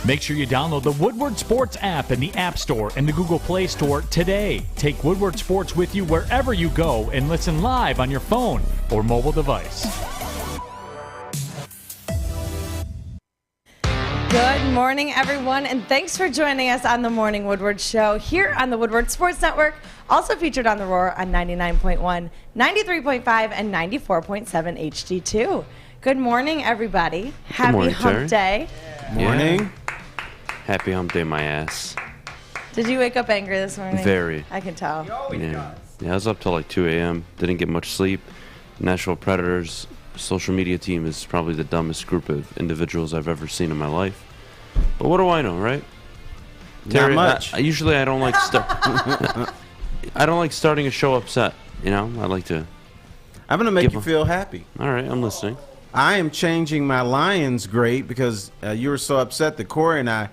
Make sure you download the Woodward Sports app in the App Store and the Google Play Store today. Take Woodward Sports with you wherever you go and listen live on your phone or mobile device. Good morning, everyone, and thanks for joining us on the Morning Woodward Show here on the Woodward Sports Network, also featured on The Roar on 99.1, 93.5, and 94.7 HD2. Good morning, everybody. Happy Hump Day. Morning. Yeah. Happy Hump Day, my ass. Did you wake up angry this morning? Very. I can tell. Yeah, I was up till like 2 a.m. Didn't get much sleep. Nashville Predators social media team is probably the dumbest group of individuals I've ever seen in my life. But what do I know, right? Terry, not much. Usually I don't like I don't like starting a show upset. You know, I like to. I'm going to make you feel happy. All right, I'm listening. I am changing my Lions grade because you were so upset that Corey and I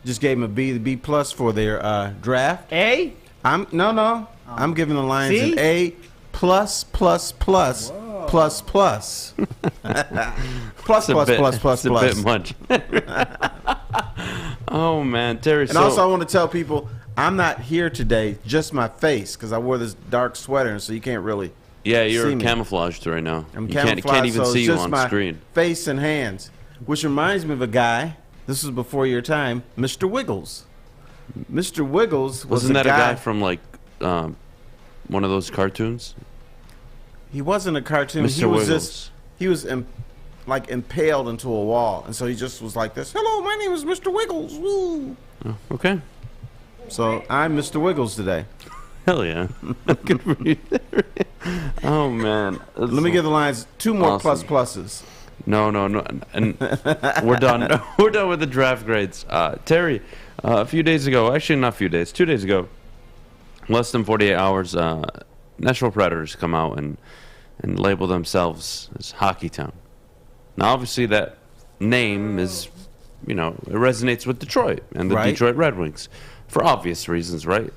just gave them a B plus for their draft. A? I'm giving the Lions C? an A plus plus plus plus plus. Plus plus plus It's a bit much. Oh man, Terry. And also I want to tell people I'm not here today, just my face, because I wore this dark sweater, and so you can't really. Yeah, you're see me. camouflaged right now. I'm you camouflaged, can't even so see it's you just on my screen. Face and hands, which reminds me of a guy. This was before your time, Mr. Wiggles. Mr. Wiggles Wasn't that a guy from like one of those cartoons? He wasn't a cartoon. Mr. He was Wiggles. he was like impaled into a wall, and so he just was like this. Hello, my name is Mr. Wiggles. Woo. Oh, okay. So I'm Mr. Wiggles today. Hell yeah. Good for you. Oh man. Let me give the Lions two more Awesome. pluses. No, and we're done. We're done with the draft grades. Terry, a few days ago, actually not a few days, 2 days ago, less than 48 hours, Nashville Predators come out and label themselves as Hockey Town. Now, obviously, that name is, it resonates with Detroit and the Right. Detroit Red Wings for obvious reasons, right?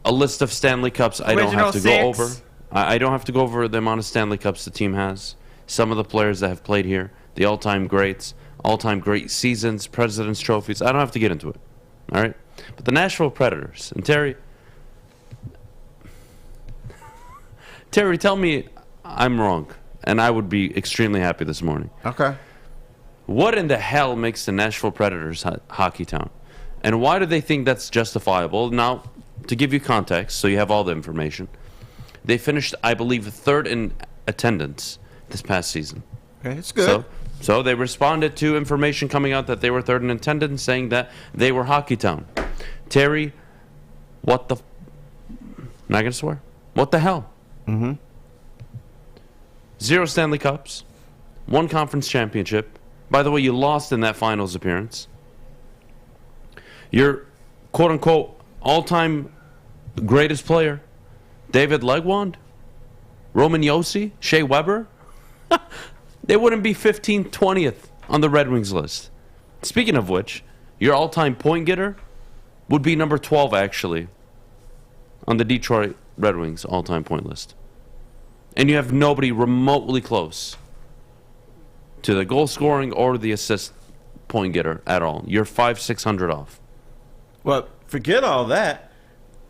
A list of Stanley Cups I don't have to go over. I don't have to go over the amount of Stanley Cups the team has. Some of the players that have played here, the all-time greats, all-time great seasons, President's Trophies. I don't have to get into it, all right? But the Nashville Predators, and Terry, tell me I'm wrong, and I would be extremely happy this morning. Okay. What in the hell makes the Nashville Predators Hockey Town? And why do they think that's justifiable? Now, to give you context, so you have all the information, they finished, I believe, third in attendance this past season. Okay, it's good. So they responded to information coming out that they were third in attendance, saying that they were Hockey Town. Terry, what the... Not going to swear. What the hell? Mm-hmm. 0 Stanley Cups, 1 conference championship. By the way, you lost in that finals appearance. Your quote-unquote all-time greatest player, David Legwand, Roman Josi, Shea Weber, they wouldn't be 15th, 20th on the Red Wings list. Speaking of which, your all-time point getter would be number 12, actually, on the Detroit Red Wings all-time point list. And you have nobody remotely close to the goal scoring or the assist point getter at all. You're 500-600 off. Well, forget all that.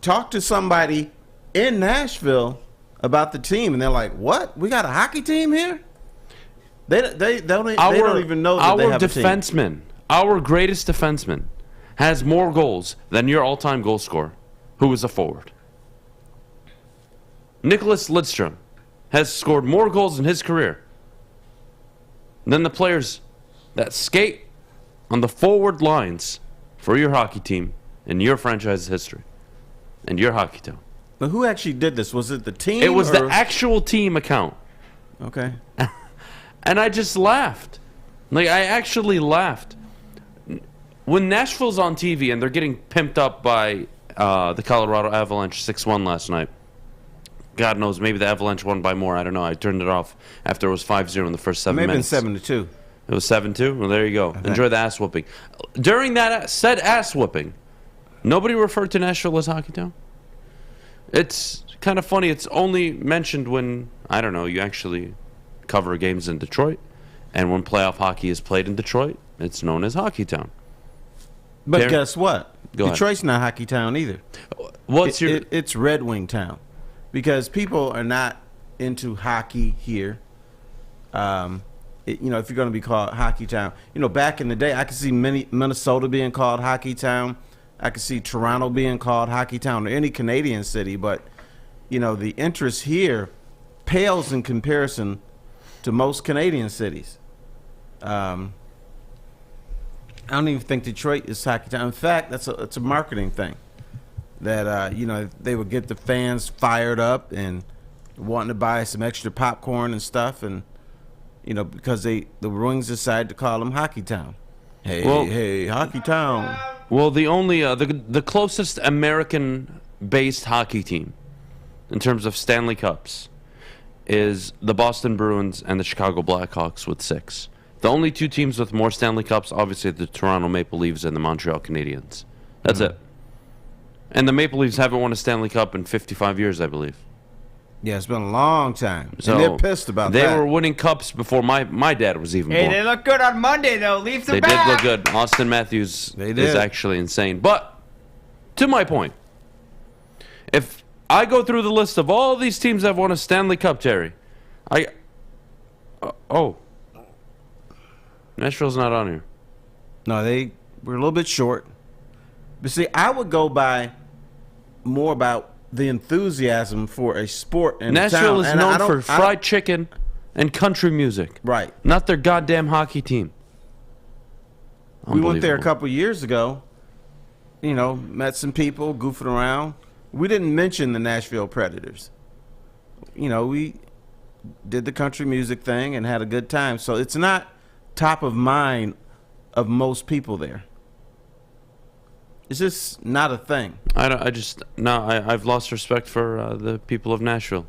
Talk to somebody in Nashville about the team, and they're like, "What? We got a hockey team here?" They don't even know that they have a team. Our greatest defenseman, has more goals than your all-time goal scorer, who is a forward. Nicholas Lidstrom has scored more goals in his career than the players that skate on the forward lines for your hockey team in your franchise's history and your Hockey Town. But who actually did this? Was it the team? It was the actual team account. Okay. And I just laughed. Like, I actually laughed. When Nashville's on TV and they're getting pimped up by the Colorado Avalanche 6-1 last night, God knows, maybe the Avalanche won by more. I don't know. I turned it off after it was 5-0 in the first 7 minutes. Maybe 7-2. It was 7-2? Well, there you go. Okay. Enjoy the ass whooping. During that said ass whooping, nobody referred to Nashville as Hockey Town. It's kind of funny. It's only mentioned when, I don't know, you actually cover games in Detroit, and when playoff hockey is played in Detroit, It's known as Hockey Town. But guess what? Go Detroit's not Hockey Town either. It's Red Wing Town, because people are not into hockey here. If you're going to be called Hockey Town, back in the day, I could see Minnesota being called Hockey Town. I could see Toronto being called Hockey Town, or any Canadian city. But the interest here pales in comparison to most Canadian cities. I don't even think Detroit is Hockey Town. In fact, it's a marketing thing that they would get the fans fired up and wanting to buy some extra popcorn and stuff, and because the Wings decided to call them Hockey Town. Hey, Hockey Town. Well, the only the closest American-based hockey team in terms of Stanley Cups is the Boston Bruins and the Chicago Blackhawks with 6. The only 2 teams with more Stanley Cups, obviously, the Toronto Maple Leafs and the Montreal Canadiens. That's it. And the Maple Leafs haven't won a Stanley Cup in 55 years, I believe. Yeah, it's been a long time. So and they're pissed about that. They were winning cups before my dad was even born. Hey, they look good on Monday, though. Leafs are back. They did look good. Austin Matthews is actually insane. But, to my point, if I go through the list of all these teams that have won a Stanley Cup, Terry, Nashville's not on here. No, they were a little bit short. But see, I would go by more about the enthusiasm for a sport in Nashville town. is known for fried chicken and country music. Right. Not their goddamn hockey team. We went there a couple years ago. Met some people goofing around. We didn't mention the Nashville Predators. We did the country music thing and had a good time. So it's not top of mind of most people there. It's just not a thing. I've lost respect for the people of Nashville.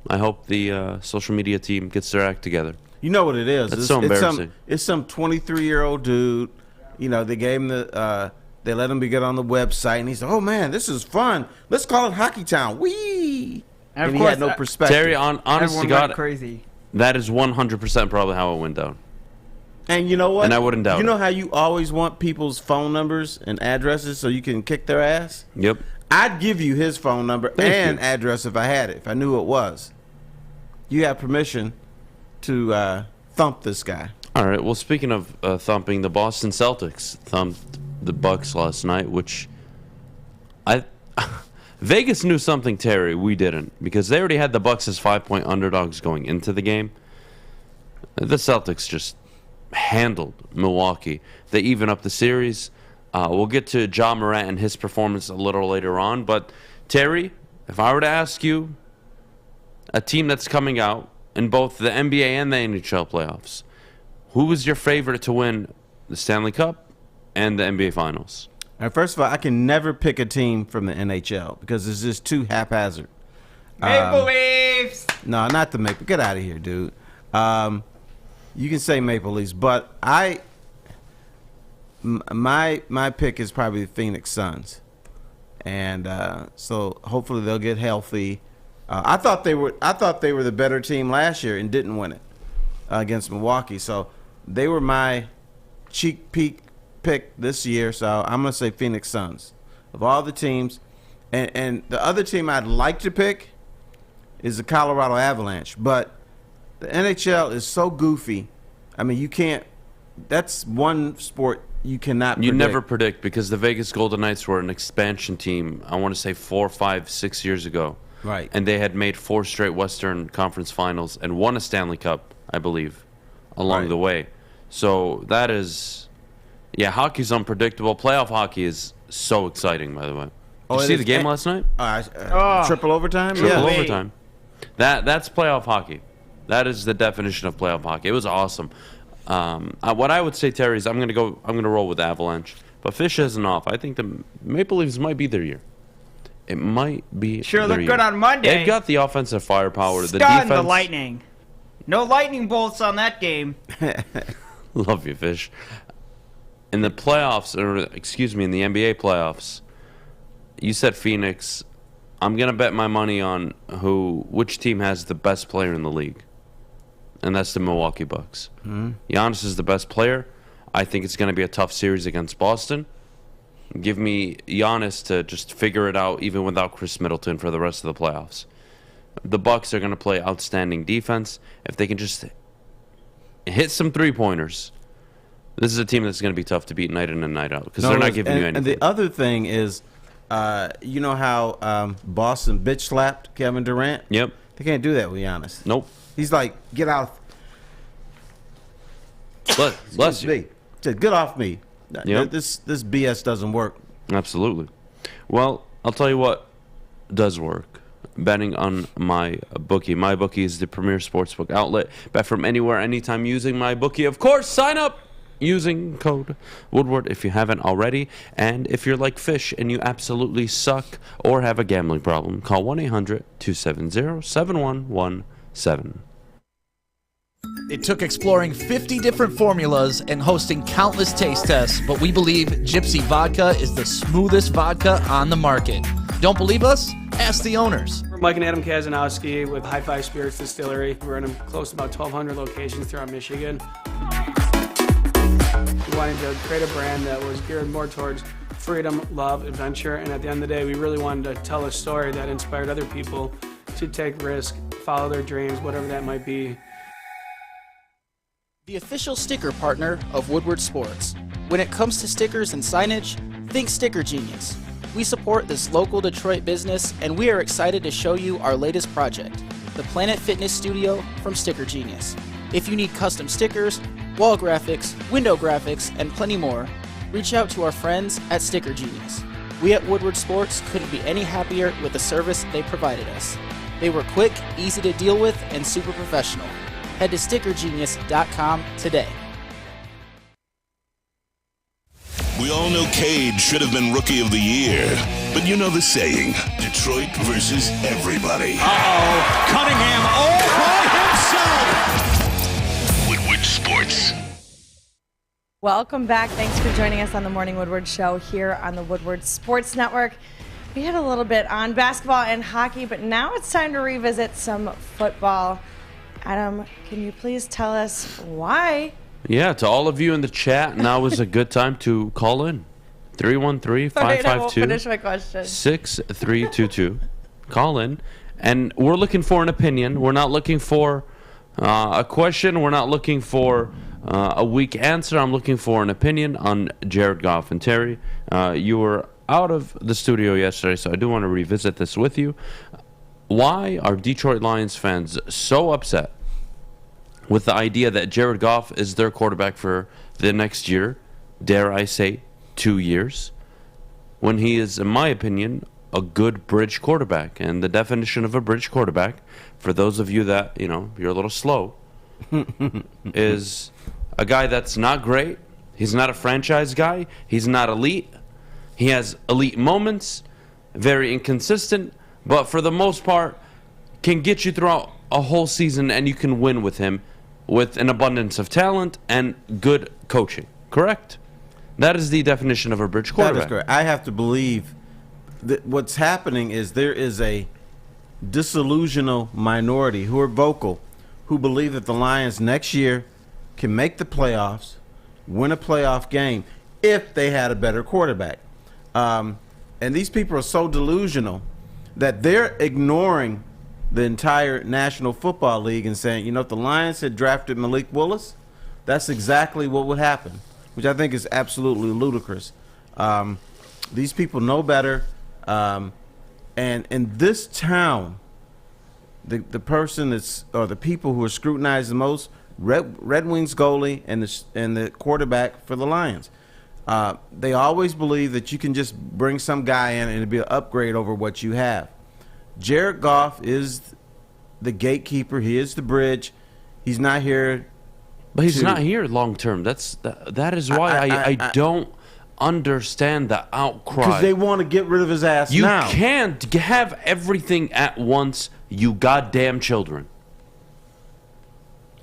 I hope the social media team gets their act together. You know what it is? It's so embarrassing. It's some 23-year-old dude. They gave him they let him get on the website, and he said, "Oh man, this is fun. Let's call it Hockey Town." Wee. And he had no perspective. Terry, honest to God, crazy. That is 100% probably how it went down. And you know what? And I wouldn't doubt it. You know how you always want people's phone numbers and addresses so you can kick their ass? Yep. I'd give you his phone number and address if I had it, if I knew who it was. You have permission to thump this guy. All right. Well, speaking of thumping, the Boston Celtics thumped the Bucks last night, which Vegas knew something, Terry. We didn't, because they already had the Bucks as 5-point underdogs going into the game. The Celtics just handled Milwaukee. They even up the series. We'll get to Ja Morant and his performance a little later on. But, Terry, if I were to ask you, a team that's coming out in both the NBA and the NHL playoffs, who was your favorite to win the Stanley Cup and the NBA Finals? All right, first of all, I can never pick a team from the NHL because it's just too haphazard. Maple Leafs! No, not the Maple. Get out of here, dude. You can say Maple Leafs, but my pick is probably the Phoenix Suns, and so hopefully they'll get healthy. I thought they were the better team last year and didn't win it against Milwaukee, so they were my cheek peek pick this year. So I'm gonna say Phoenix Suns of all the teams, and the other team I'd like to pick is the Colorado Avalanche, but the NHL is so goofy. I mean, you can't. That's one sport you cannot predict. You never predict, because the Vegas Golden Knights were an expansion team, I want to say 4, 5, 6 years ago. Right. And they had made 4 straight Western Conference Finals and won a Stanley Cup, I believe, along the way. So that is, hockey's unpredictable. Playoff hockey is so exciting, by the way. Did you see the game last night? Triple overtime? Triple overtime. That's playoff hockey. That is the definition of playoff hockey. It was awesome. What I would say, Terry, is I'm gonna roll with Avalanche. But Fish isn't off. I think the Maple Leafs might be their year. It might be. Sure look good on Monday. They've got the offensive firepower. Stun the defense. The Lightning. No lightning bolts on that game. Love you, Fish. In the playoffs, in the NBA playoffs, you said Phoenix. I'm gonna bet my money on which team has the best player in the league, and that's the Milwaukee Bucks. Giannis is the best player. I think it's going to be a tough series against Boston. Give me Giannis to just figure it out even without Chris Middleton for the rest of the playoffs. The Bucks are going to play outstanding defense. If they can just hit some three-pointers, this is a team that's going to be tough to beat night in and night out because they're not giving you anything. And the other thing is, you know how Boston bitch slapped Kevin Durant? Yep. They can't do that with Giannis. Nope. He's like, get out. Bless you. Just get off me. Yep. This BS doesn't work. Absolutely. Well, I'll tell you what does work. Betting on MyBookie. MyBookie is the premier sportsbook outlet. Bet from anywhere, anytime using MyBookie. Of course, sign up using code Woodward if you haven't already. And if you're like Fish and you absolutely suck or have a gambling problem, call 1-800-270-7117. It took exploring 50 different formulas and hosting countless taste tests, but we believe Gypsy Vodka is the smoothest vodka on the market. Don't believe us? Ask the owners. We're Mike and Adam Kazanowski with High Five Spirits Distillery. We're in close to about 1,200 locations throughout Michigan. We wanted to create a brand that was geared more towards freedom, love, adventure, and at the end of the day, we really wanted to tell a story that inspired other people to take risks, follow their dreams, whatever that might be. The official sticker partner of Woodward Sports. When it comes to stickers and signage, think Sticker Genius. We support this local Detroit business, and we are excited to show you our latest project, the Planet Fitness Studio from Sticker Genius. If you need custom stickers, wall graphics, window graphics, and plenty more, reach out to our friends at Sticker Genius. We at Woodward Sports couldn't be any happier with the service they provided us. They were quick, easy to deal with, and super professional. Head to stickergenius.com today. We all know Cade should have been Rookie of the Year. But you know the saying, Detroit versus everybody. Uh-oh, Cunningham all by himself. Woodward Sports. Welcome back. Thanks for joining us on the Morning Woodward Show here on the Woodward Sports Network. We had a little bit on basketball and hockey, but now it's time to revisit some football. Adam, can you please tell us why? Yeah, to all of you in the chat, now is a good time to call in. 313-552-6322. Call in. And we're looking for an opinion. We're not looking for a question. We're not looking for a weak answer. I'm looking for an opinion on Jared Goff and Terry. You were out of the studio yesterday, so I do want to revisit this with you. Why are Detroit Lions fans so upset with the idea that Jared Goff is their quarterback for the next year, dare I say 2 years, when he is, in my opinion, a good bridge quarterback? And the definition of a bridge quarterback, for those of you that, you're a little slow, is a guy that's not great. He's not a franchise guy. He's not elite. He has elite moments, very inconsistent, but for the most part, can get you throughout a whole season and you can win with him with an abundance of talent and good coaching. Correct? That is the definition of a bridge quarterback. That is correct. I have to believe that what's happening is there is a disillusional minority who are vocal, who believe that the Lions next year can make the playoffs, win a playoff game, if they had a better quarterback. And these people are so delusional that they're ignoring the entire National Football League and saying, if the Lions had drafted Malik Willis, that's exactly what would happen, which I think is absolutely ludicrous. These people know better. And in this town, the person or the people who are scrutinized the most, Red Wings goalie and the quarterback for the Lions. They always believe that you can just bring some guy in and it'll be an upgrade over what you have. Jared Goff is the gatekeeper. He is the bridge. He's not here. But he's not here long term. That is why I don't understand the outcry. Because they want to get rid of his ass now. You can't have everything at once, you goddamn children.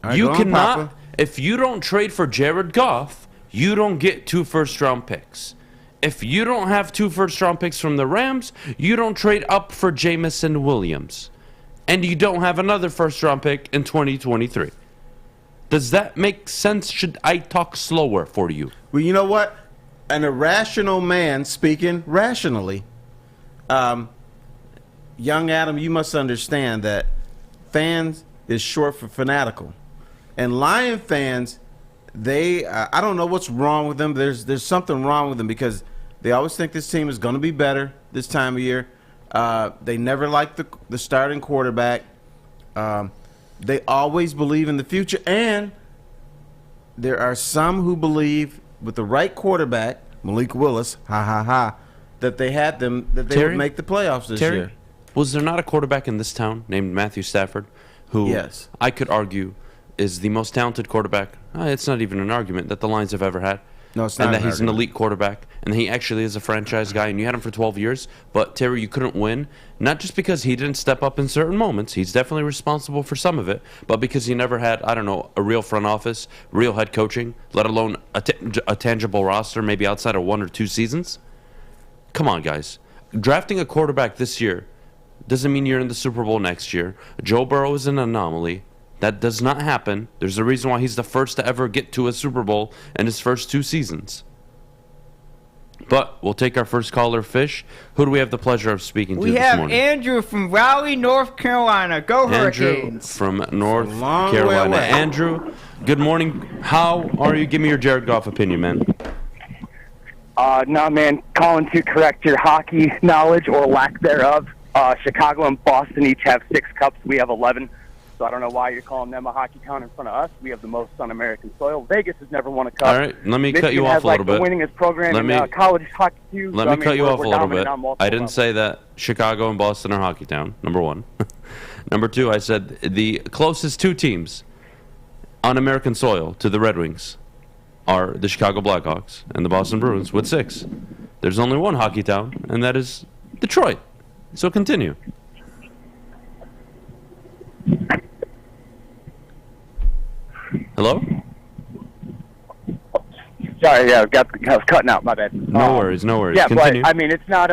Right, you cannot. Papa. If you don't trade for Jared Goff, you don't get 2 first-round picks. If you don't have 2 first-round picks from the Rams, you don't trade up for Jamison Williams. And you don't have another first-round pick in 2023. Does that make sense? Should I talk slower for you? Well, you know what? An irrational man speaking rationally. Young Adam, you must understand that fans is short for fanatical. And Lion fans, I don't know what's wrong with them. There's something wrong with them because they always think this team is going to be better this time of year. They never like the starting quarterback. They always believe in the future. And there are some who believe with the right quarterback, Malik Willis, that they would make the playoffs this year. Was there not a quarterback in this town named Matthew Stafford who Yes. I could argue is the most talented quarterback? It's not even an argument that the Lions have ever had. No, it's not. And that an he's an argument. elite quarterback, and he actually is a franchise guy, and you had him for 12 years. But, Terry, you couldn't win, not just because he didn't step up in certain moments. He's definitely responsible for some of it, but because he never had, I don't know, a real front office, real head coaching, let alone a tangible roster, maybe outside of 1 or 2 seasons. Come on, guys. Drafting a quarterback this year doesn't mean you're in the Super Bowl next year. Joe Burrow is an anomaly. That does not happen. There's a reason why he's the first to ever get to a Super Bowl in his first 2 seasons. But we'll take our first caller, Fish. Who do we have the pleasure of speaking to We this have morning? Andrew from Raleigh, North Carolina. Go Andrew Hurricanes. from North long way Carolina. away. Andrew, good morning. How are you? Give me your Jared Goff opinion, man. No, man, calling to correct your hockey knowledge or lack thereof. Chicago and Boston each have 6 cups. We have 11. So I don't know why you're calling them a hockey town in front of us. We have the most on American soil. Vegas has never won a cup. All right, let me cut you off a little bit. The winningest program in college hockey too. Let me cut you off a little bit. I didn't say that Chicago and Boston are hockey town, number 1. Number 2, I said the closest 2 teams on American soil to the Red Wings are the Chicago Blackhawks and the Boston Bruins with 6. There's only one hockey town, and that is Detroit. So continue. Hello? Sorry, yeah, I was cutting out. My bad. No worries, no worries. Yeah, Continue. but I mean, it's not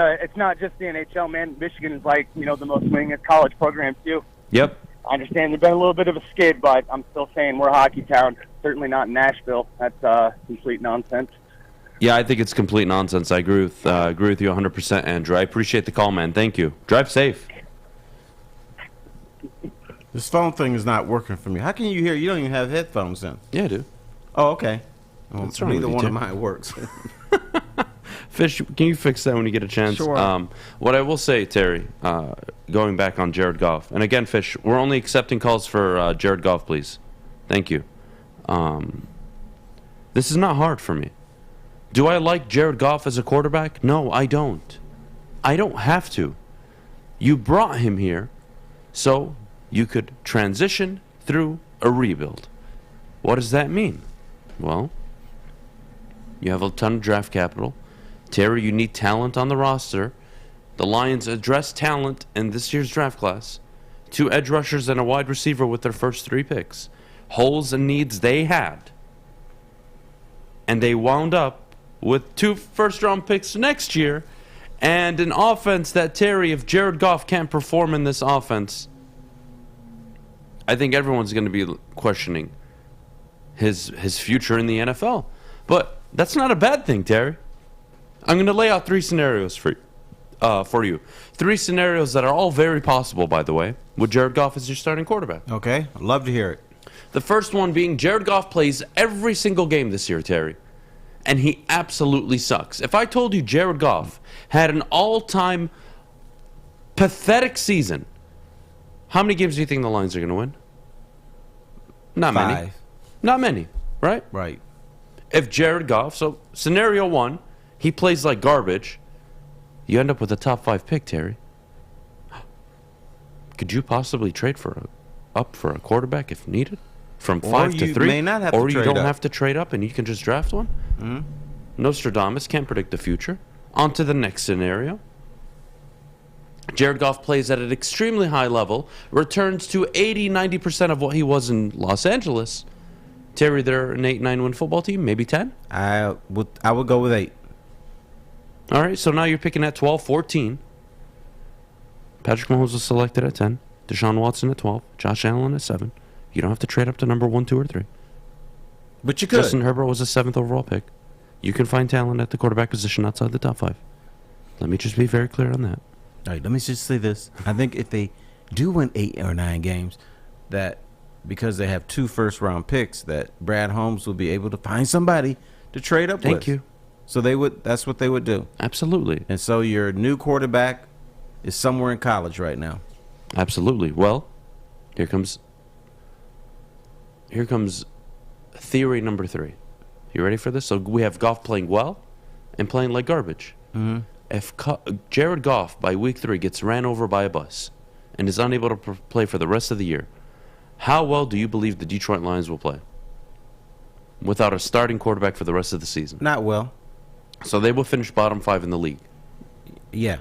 just the NHL, man. Michigan is like the most winningest college program too. Yep. I understand there's been a little bit of a skid, but I'm still saying we're a hockey town. Certainly not in Nashville. That's complete nonsense. Yeah, I think it's complete nonsense. I agree with you 100%, Andrew. I appreciate the call, man. Thank you. Drive safe. This phone thing is not working for me. How can you hear? You don't even have headphones in. Yeah, I do. Oh, okay. Well, What's wrong neither with you, one of Tim? mine works. Fish, can you fix that when you get a chance? Sure. What I will say, Terry, going back on Jared Goff, and again, Fish, we're only accepting calls for Jared Goff, please. Thank you. This is not hard for me. Do I like Jared Goff as a quarterback? No, I don't. I don't have to. You brought him here so you could transition through a rebuild. What does that mean? Well, you have a ton of draft capital. Terry, you need talent on the roster. The Lions address talent in this year's draft class. 2 edge rushers and a wide receiver with their first 3 picks. Holes and needs they had. And they wound up with 2 first-round picks next year and an offense that, Terry, if Jared Goff can't perform in this offense, I think everyone's going to be questioning his future in the NFL. But that's not a bad thing, Terry. I'm going to lay out 3 scenarios for you. 3 scenarios that are all very possible, by the way, with Jared Goff as your starting quarterback. Okay, I'd love to hear it. The first one being Jared Goff plays every single game this year, Terry, and he absolutely sucks. If I told you Jared Goff had an all-time pathetic season, how many games do you think the Lions are going to win? Not 5. many. Not many, right? Right. If Jared Goff, so scenario 1, he plays like garbage, you end up with a top 5 pick, Terry. Could you possibly trade up for a quarterback if needed? From 5 to 3? May not have or to you trade don't up. have to trade up and you can just draft one? Mm-hmm. Nostradamus can't predict the future. On to the next scenario. Jared Goff plays at an extremely high level, returns to 80-90% of what he was in Los Angeles. Terry, they're an 8-9 win football team, maybe 10? I would go with 8. All right, so now you're picking at 12-14. Patrick Mahomes was selected at 10. Deshaun Watson at 12. Josh Allen at 7. You don't have to trade up to number 1, 2, or 3. But you could. Justin Herbert was a 7th overall pick. You can find talent at the quarterback position outside the top 5. Let me just be very clear on that. All right, let me just say this. I think if they do win 8 or 9 games, that because they have 2 first-round picks, that Brad Holmes will be able to find somebody to trade up with. Thank you. So that's what they would do. Absolutely. And so your new quarterback is somewhere in college right now. Absolutely. Well, here comes theory number 3. You ready for this? So we have Goff playing well and playing like garbage. Mm-hmm. If Jared Goff by week 3 gets ran over by a bus and is unable to play for the rest of the year, how well do you believe the Detroit Lions will play without a starting quarterback for the rest of the season? Not well. So they will finish bottom 5 in the league. Yeah.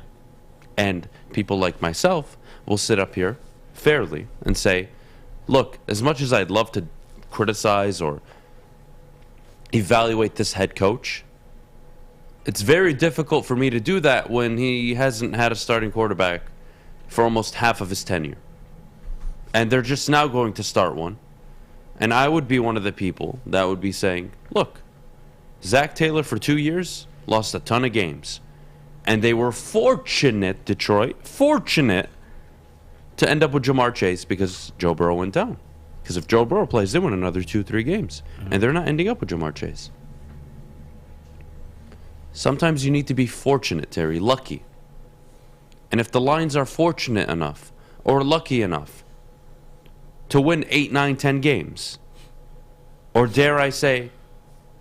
And people like myself will sit up here fairly and say, look, as much as I'd love to criticize or evaluate this head coach, it's very difficult for me to do that when he hasn't had a starting quarterback for almost half of his tenure. And they're just now going to start one. And I would be one of the people that would be saying, look, Zach Taylor for 2 years lost a ton of games. And they were fortunate, Detroit, fortunate to end up with Jamar Chase because Joe Burrow went down. Because if Joe Burrow plays, they win another 2-3 games. And they're not ending up with Jamar Chase. Sometimes you need to be fortunate, Terry, lucky. And if the Lions are fortunate enough or lucky enough to win 8, 9, 10 games, or dare I say,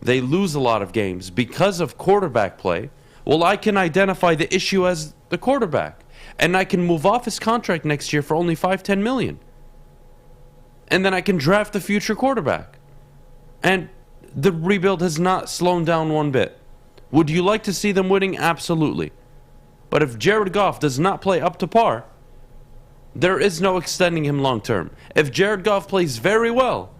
they lose a lot of games because of quarterback play, well, I can identify the issue as the quarterback. And I can move off his contract next year for only $5-10 million. And then I can draft the future quarterback. And the rebuild has not slowed down one bit. Would you like to see them winning? Absolutely. But if Jared Goff does not play up to par, there is no extending him long term. If Jared Goff plays very well,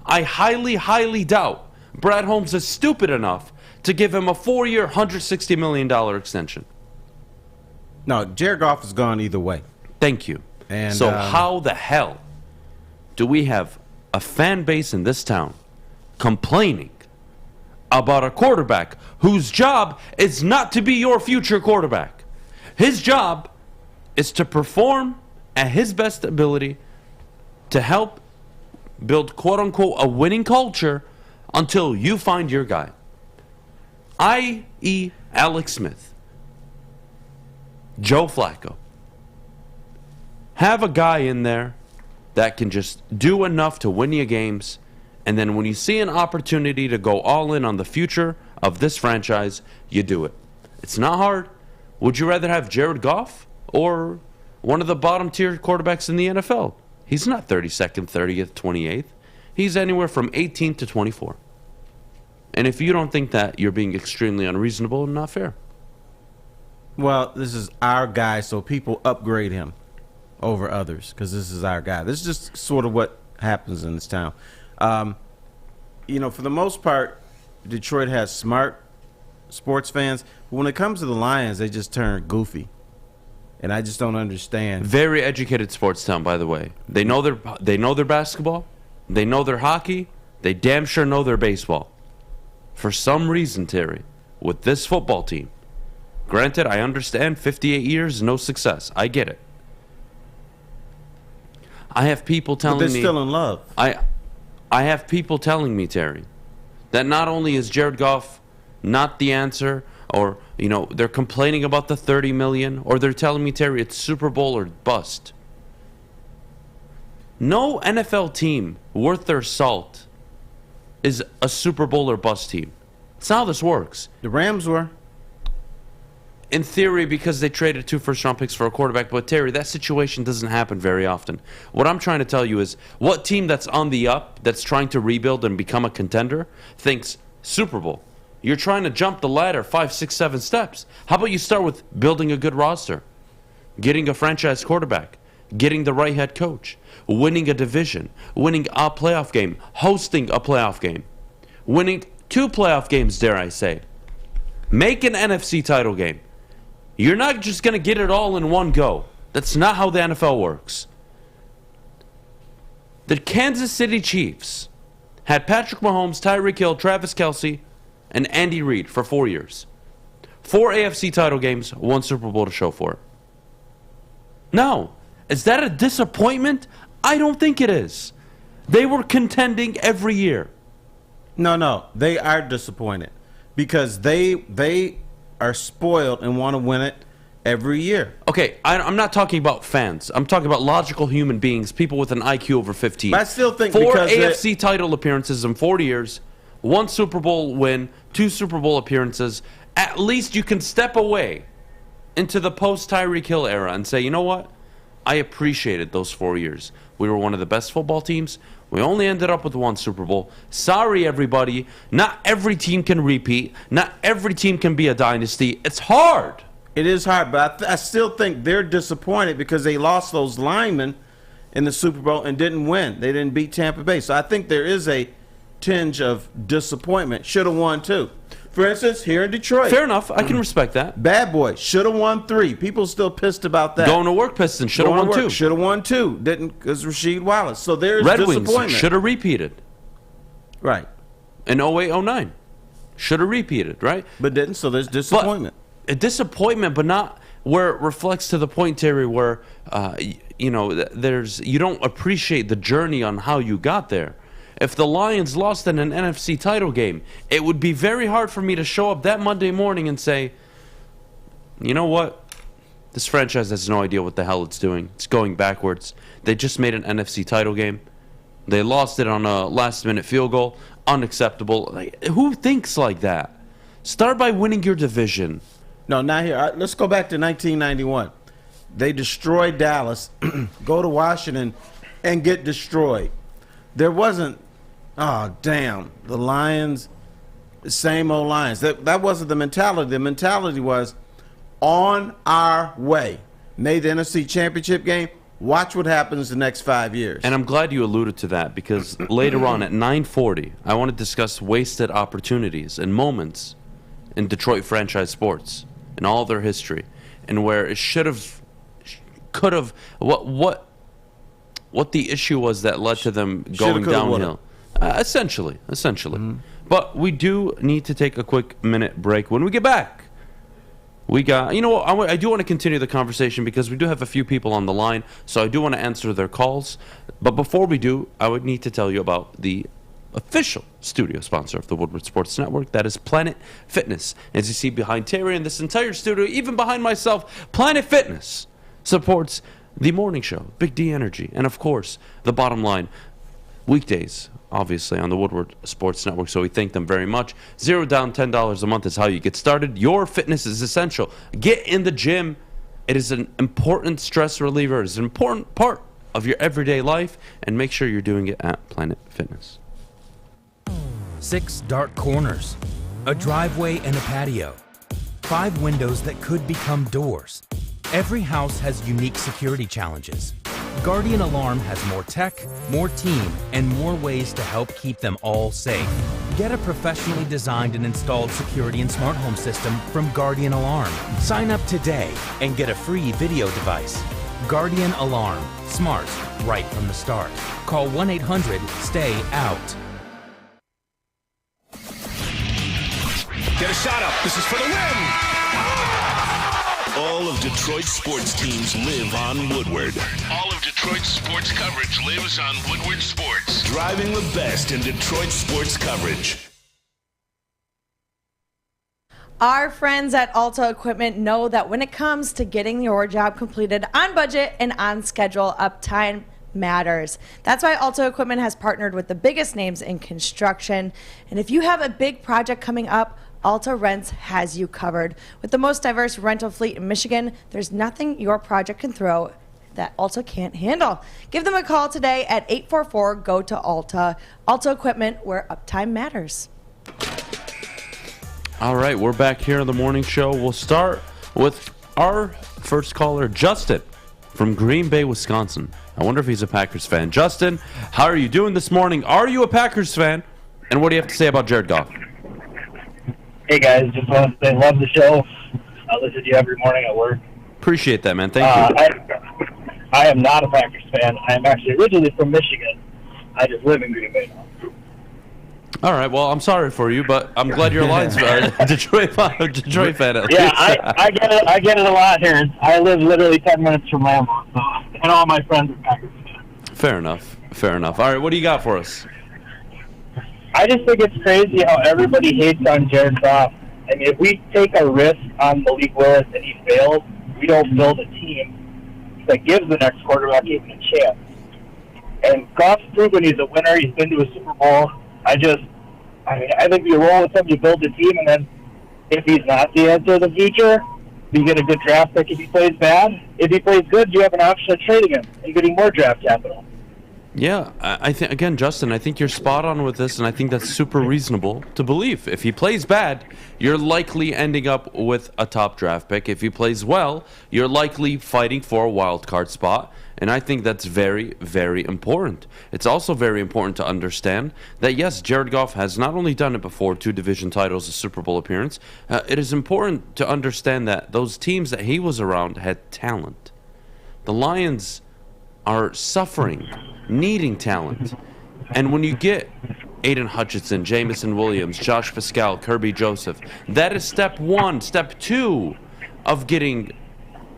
I highly, highly doubt Brad Holmes is stupid enough to give him a 4-year, $160 million extension. No, Jared Goff is gone either way. Thank you. And so how the hell do we have a fan base in this town complaining about a quarterback whose job is not to be your future quarterback? His job is to perform at his best ability to help build, quote-unquote, a winning culture until you find your guy. I.e. Alex Smith, Joe Flacco. Have a guy in there that can just do enough to win you games, and then when you see an opportunity to go all in on the future of this franchise, you do it. It's not hard. Would you rather have Jared Goff or one of the bottom tier quarterbacks in the NFL? He's not 32nd, 30th, 28th. He's anywhere from 18 to 24. And if you don't think that, you're being extremely unreasonable and not fair. Well, this is our guy, so people upgrade him over others because this is our guy. This is just sort of what happens in this town. You know, for the most part, Detroit has smart sports fans. But when it comes to the Lions, they just turn goofy. And I just don't understand. Very educated sports town, by the way. They know their basketball. They know their hockey. They damn sure know their baseball. For some reason, Terry, with this football team, granted, I understand 58 years, no success. I get it. I have people telling me... But they're still in love. I have people telling me, Terry, that not only is Jared Goff not the answer, or, you know, they're complaining about the $30 million, or they're telling me, Terry, it's Super Bowl or bust. No NFL team worth their salt is a Super Bowl or bust team. That's not how this works. The Rams were. In theory, because they traded 2 first-round picks for a quarterback. But, Terry, that situation doesn't happen very often. What I'm trying to tell you is, what team that's on the up, that's trying to rebuild and become a contender, thinks Super Bowl? You're trying to jump the ladder 5, 6, 7 steps. How about you start with building a good roster, getting a franchise quarterback, getting the right head coach, winning a division, winning a playoff game, hosting a playoff game, winning 2 playoff games, dare I say. Make an NFC title game. You're not just going to get it all in one go. That's not how the NFL works. The Kansas City Chiefs had Patrick Mahomes, Tyreek Hill, Travis Kelce, and Andy Reid for 4 years. 4 AFC title games, 1 Super Bowl to show for it. No. Is that a disappointment? I don't think it is. They were contending every year. No. They are disappointed because they are spoiled and want to win it every year. Okay, I'm not talking about fans. I'm talking about logical human beings, people with an IQ over 15. But I still think 4 because AFC title appearances in 40 years, 1 Super Bowl win, 2 Super Bowl appearances. At least you can step away into the post-Tyreek Hill era and say, you know what? I appreciated those 4 years. We were one of the best football teams. We only ended up with 1 Super Bowl. Sorry, everybody. Not every team can repeat. Not every team can be a dynasty. It's hard. It is hard, but I still think they're disappointed because they lost those linemen in the Super Bowl and didn't win. They didn't beat Tampa Bay. So I think there is a tinge of disappointment. Should have won 2. For instance, here in Detroit. Fair enough. I can respect that. Bad Boy should have won 3. People still pissed about that. Going to work Pistons should have won 2. Should have won 2. Didn't because Rasheed Wallace. So there's Red disappointment. Wings should have repeated. Right. In 08-09. Should have repeated, right? But didn't, so there's disappointment. A disappointment, but not where it reflects to the point, Terry, where you don't appreciate the journey on how you got there. If the Lions lost in an NFC title game, it would be very hard for me to show up that Monday morning and say, you know what? This franchise has no idea what the hell it's doing. It's going backwards. They just made an NFC title game. They lost it on a last-minute field goal. Unacceptable. Like, who thinks like that? Start by winning your division. No, not here. Let's go back to 1991. They destroyed Dallas, go to Washington, and get destroyed. There wasn't, oh, damn, the Lions, same old Lions. That wasn't the mentality. The mentality was on our way. Made the NFC Championship game. Watch what happens the next 5 years. And I'm glad you alluded to that because later on at 9:40, I want to discuss wasted opportunities and moments in Detroit franchise sports and all their history and where it should have, could have, what the issue was that led to them going downhill. Essentially. Mm-hmm. But we do need to take a quick minute break. When we get back, we got, I do want to continue the conversation because we do have a few people on the line, so I do want to answer their calls. But before we do, I would need to tell you about the official studio sponsor of the Woodward Sports Network. That is Planet Fitness. As you see behind Terry and this entire studio, even behind myself, Planet Fitness supports the morning show, Big D Energy, and of course, the bottom line, weekdays, obviously, on the Woodward Sports Network, so we thank them very much. $0 down, $10 a month is how you get started. Your fitness is essential. Get in the gym. It is an important stress reliever. It is an important part of your everyday life, and make sure you're doing it at Planet Fitness. 6 dark corners, a driveway and a patio, 5 windows that could become doors. Every house has unique security challenges. Guardian Alarm has more tech, more team, and more ways to help keep them all safe. Get a professionally designed and installed security and smart home system from Guardian Alarm. Sign up today and get a free video device. Guardian Alarm. Smart, right from the start. Call 1-800-STAY-OUT. Get a shot up. This is for the win. All of Detroit's sports teams live on Woodward. All of Detroit's sports coverage lives on Woodward Sports. Driving the best in Detroit sports coverage. Our friends at Alta Equipment know that when it comes to getting your job completed on budget and on schedule, uptime matters. That's why Alta Equipment has partnered with the biggest names in construction. And if you have a big project coming up, Alta Rents has you covered. With the most diverse rental fleet in Michigan, there's nothing your project can throw that Alta can't handle. Give them a call today at 844-GO-TO-ALTA. Alta Equipment, where uptime matters. All right, we're back here on the morning show. We'll start with our first caller, Justin, from Green Bay, Wisconsin. I wonder if he's a Packers fan. Justin, how are you doing this morning? Are you a Packers fan? And what do you have to say about Jared Goff? Hey, guys. Just want to say love the show. I listen to you every morning at work. Appreciate that, man. Thank you. I am not a Packers fan. I am actually originally from Michigan. I just live in Green Bay now. All right. Well, I'm sorry for you, but I'm glad you're a Lions Detroit fan. At Yeah, least. I get it. I get it a lot here. I live literally 10 minutes from Lambeau, so, and all my friends are Packers fans. Fair enough. Fair enough. All right. What do you got for us? I just think it's crazy how everybody hates on Jared Goff. I mean, if we take a risk on Malik Willis and he fails, we don't build a team that gives the next quarterback even a chance. And Goff's proven he's a winner. He's been to a Super Bowl. I think you roll with him, you build a team, and then if he's not the answer of the future, you get a good draft pick if he plays bad. If he plays good, you have an option of trading him and getting more draft capital. Yeah, I think again, Justin, I think you're spot on with this, and I think that's super reasonable to believe. If he plays bad, you're likely ending up with a top draft pick. If he plays well, you're likely fighting for a wild card spot, and I think that's very, very important. It's also very important to understand that, yes, Jared Goff has not only done it before, 2 division titles, a Super Bowl appearance. It is important to understand that those teams that he was around had talent. The Lions are suffering, needing talent. And when you get Aiden Hutchinson, Jamison Williams, Josh Pascal, Kirby Joseph, that is step 1. Step 2 of getting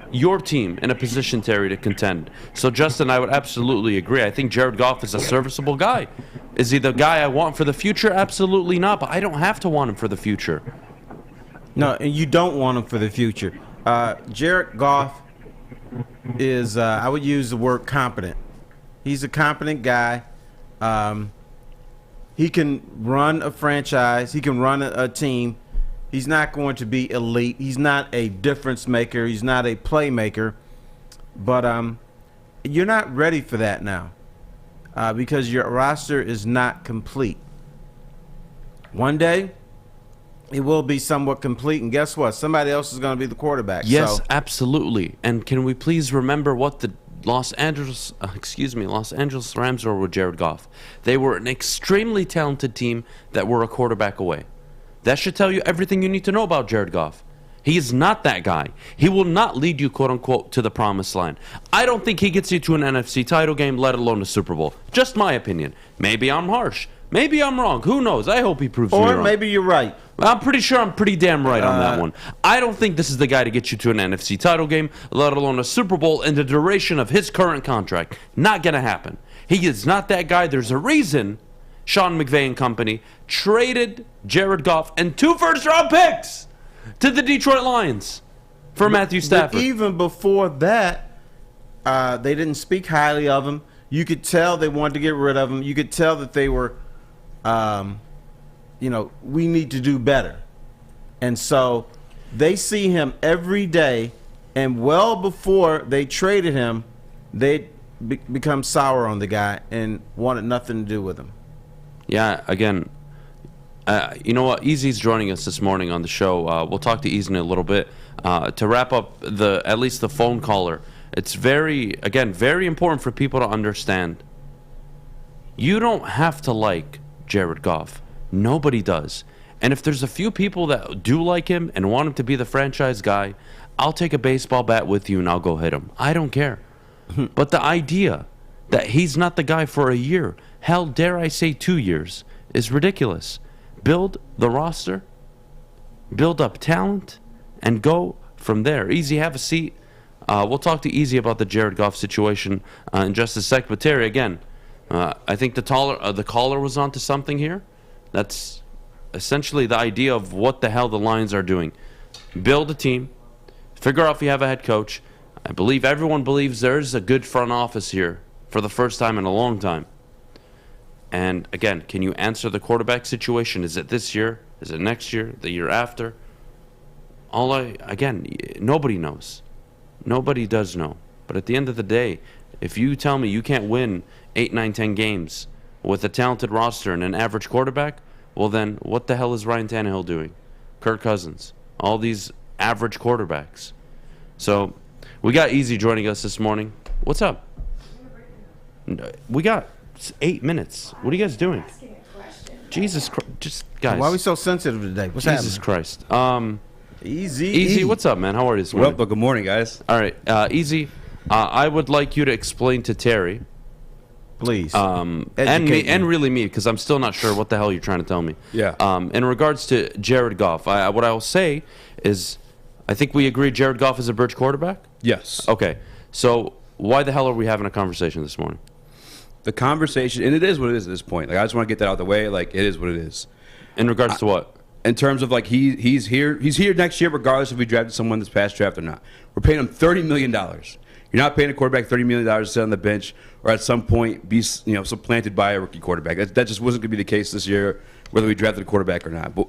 your team in a position, Terry, to contend. So, Justin, I would absolutely agree. I think Jared Goff is a serviceable guy. Is he the guy I want for the future? Absolutely not, but I don't have to want him for the future. No, and you don't want him for the future. Jared Goff is, I would use the word competent. He's a competent guy. He can run a franchise. He can run a team. He's not going to be elite. He's not a difference maker. He's not a playmaker. But you're not ready for that now because your roster is not complete. One day, it will be somewhat complete, and guess what? Somebody else is going to be the quarterback. Yes, absolutely. And can we please remember what the Los Angeles Rams were with Jared Goff? They were an extremely talented team that were a quarterback away. That should tell you everything you need to know about Jared Goff. He is not that guy. He will not lead you, quote unquote, to the promised land. I don't think he gets you to an NFC title game, let alone a Super Bowl. Just my opinion. Maybe I'm harsh. Maybe I'm wrong. Who knows? I hope he proves me wrong. Or maybe you're right. I'm pretty sure I'm pretty damn right on that one. I don't think this is the guy to get you to an NFC title game, let alone a Super Bowl in the duration of his current contract. Not going to happen. He is not that guy. There's a reason Sean McVay and company traded Jared Goff and 2 first-round picks to the Detroit Lions for Matthew Stafford. But even before that, they didn't speak highly of him. You could tell they wanted to get rid of him. You could tell that they were, we need to do better. And so they see him every day, and well before they traded him, they become sour on the guy and wanted nothing to do with him. Yeah, again, you know what? Easy's joining us this morning on the show. We'll talk to Easy in a little bit. To wrap up at least the phone caller, it's very important for people to understand. You don't have to like Jared Goff. Nobody does. And if there's a few people that do like him and want him to be the franchise guy, I'll take a baseball bat with you and I'll go hit him. I don't care. But the idea that he's not the guy for a year, hell, dare I say 2 years, is ridiculous. Build the roster, build up talent, and go from there. Easy, have a seat. We'll talk to Easy about the Jared Goff situation in just a sec. But Terry, again, I think the caller was onto something here. That's essentially the idea of what the hell the Lions are doing. Build a team, figure out if you have a head coach. I believe everyone believes there's a good front office here for the first time in a long time. And again, can you answer the quarterback situation? Is it this year? Is it next year? The year after? Nobody knows. Nobody does know. But at the end of the day, if you tell me you can't win 8, 9, 10 games with a talented roster and an average quarterback, well then, what the hell is Ryan Tannehill doing? Kirk Cousins. All these average quarterbacks. So, we got Easy joining us this morning. What's up? We got 8 minutes. What are you guys doing? Jesus Christ. Just, guys. Why are we so sensitive today? What's Jesus happening? Christ. Easy, what's up, man? How are you this morning? Well, good morning, guys. All right. Easy, I would like you to explain to Terry Please. And really me, because I'm still not sure what the hell you're trying to tell me. Yeah. In regards to Jared Goff, what I will say is, I think we agree Jared Goff is a bridge quarterback? Yes. Okay. So why the hell are we having a conversation this morning? The conversation, and it is what it is at this point. Like, I just want to get that out of the way. Like, it is what it is. In regards to what? In terms of, like, he's here next year regardless if we drafted someone this past draft or not. We're paying him $30 million. You're not paying a quarterback $30 million to sit on the bench or at some point be supplanted by a rookie quarterback. That just wasn't going to be the case this year, whether we drafted a quarterback or not. But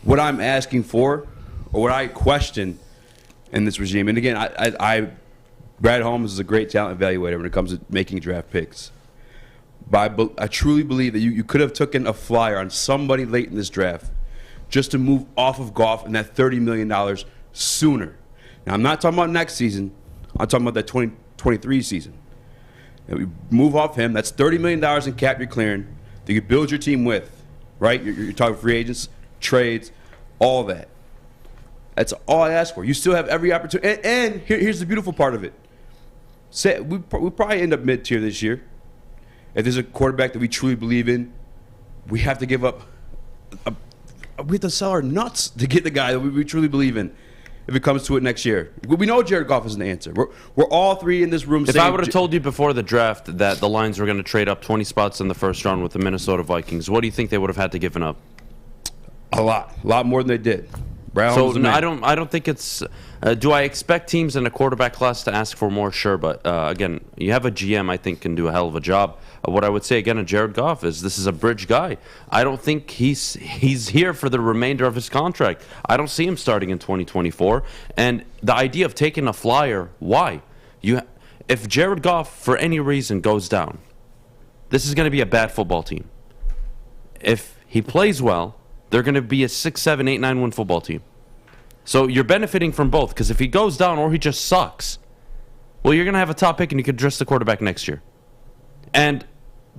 what I'm asking for, or what I question in this regime, and again, Brad Holmes is a great talent evaluator when it comes to making draft picks. But I truly believe that you could have taken a flyer on somebody late in this draft just to move off of Goff and that $30 million sooner. Now, I'm not talking about next season. I'm talking about that 2023 season. And we move off him. That's $30 million in cap you're clearing that you build your team with, right? You're talking free agents, trades, all that. That's all I ask for. You still have every opportunity. And here's the beautiful part of it. We probably end up mid-tier this year. If there's a quarterback that we truly believe in, we have to give up. We have to sell our nuts to get the guy that we truly believe in. If it comes to it next year, we know Jared Goff is an answer. We're all three in this room. If I would have told you before the draft that the Lions were going to trade up 20 spots in the first round with the Minnesota Vikings, what do you think they would have had to give up? A lot more than they did. So I don't think it's. Do I expect teams in a quarterback class to ask for more? Sure, but again, you have a GM I think can do a hell of a job. What I would say again of Jared Goff is this is a bridge guy. I don't think he's here for the remainder of his contract. I don't see him starting in 2024. And the idea of taking a flyer, why? If Jared Goff for any reason goes down, this is going to be a bad football team. If he plays well, they're going to be a 6, 7, 8, 9 win football team. So you're benefiting from both, because if he goes down or he just sucks, well, you're going to have a top pick and you could address the quarterback next year. And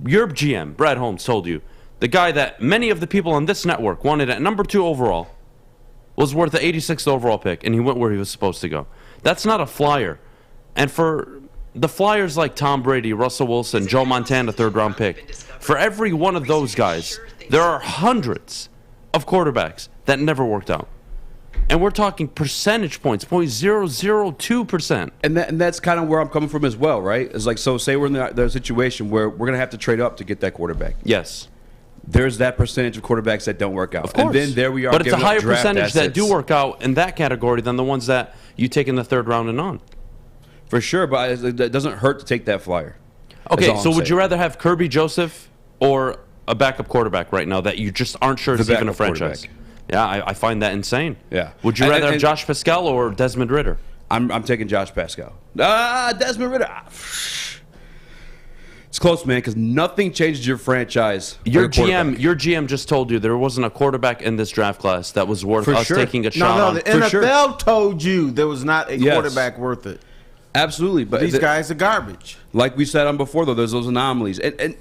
your GM, Brad Holmes, told you the guy that many of the people on this network wanted at number 2 overall was worth the 86th overall pick, and he went where he was supposed to go. That's not a flyer. And for the flyers like Tom Brady, Russell Wilson, Joe Montana, 3rd-round pick, for every one of those guys, there are hundreds of quarterbacks that never worked out. And we're talking percentage points, 0.002%. And that's kind of where I'm coming from as well, right? It's like, so say we're in the situation where we're going to have to trade up to get that quarterback. Yes. There's that percentage of quarterbacks that don't work out. Of course. And then there we are. But it's a higher percentage assets that do work out in that category than the ones that you take in the 3rd round and on. For sure, but it doesn't hurt to take that flyer. Okay, so would you rather have Kirby Joseph or a backup quarterback right now that you just aren't sure is even a franchise? Yeah, I find that insane. Yeah. Would you rather have Josh Pascal or Desmond Ridder? I'm taking Josh Pascal. Desmond Ridder. It's close, man, because nothing changes your franchise. Your GM just told you there wasn't a quarterback in this draft class that was worth us taking a shot on. The NFL told you there was not a quarterback worth it. Absolutely, but these guys are garbage. Like we said on before, though, there's those anomalies. And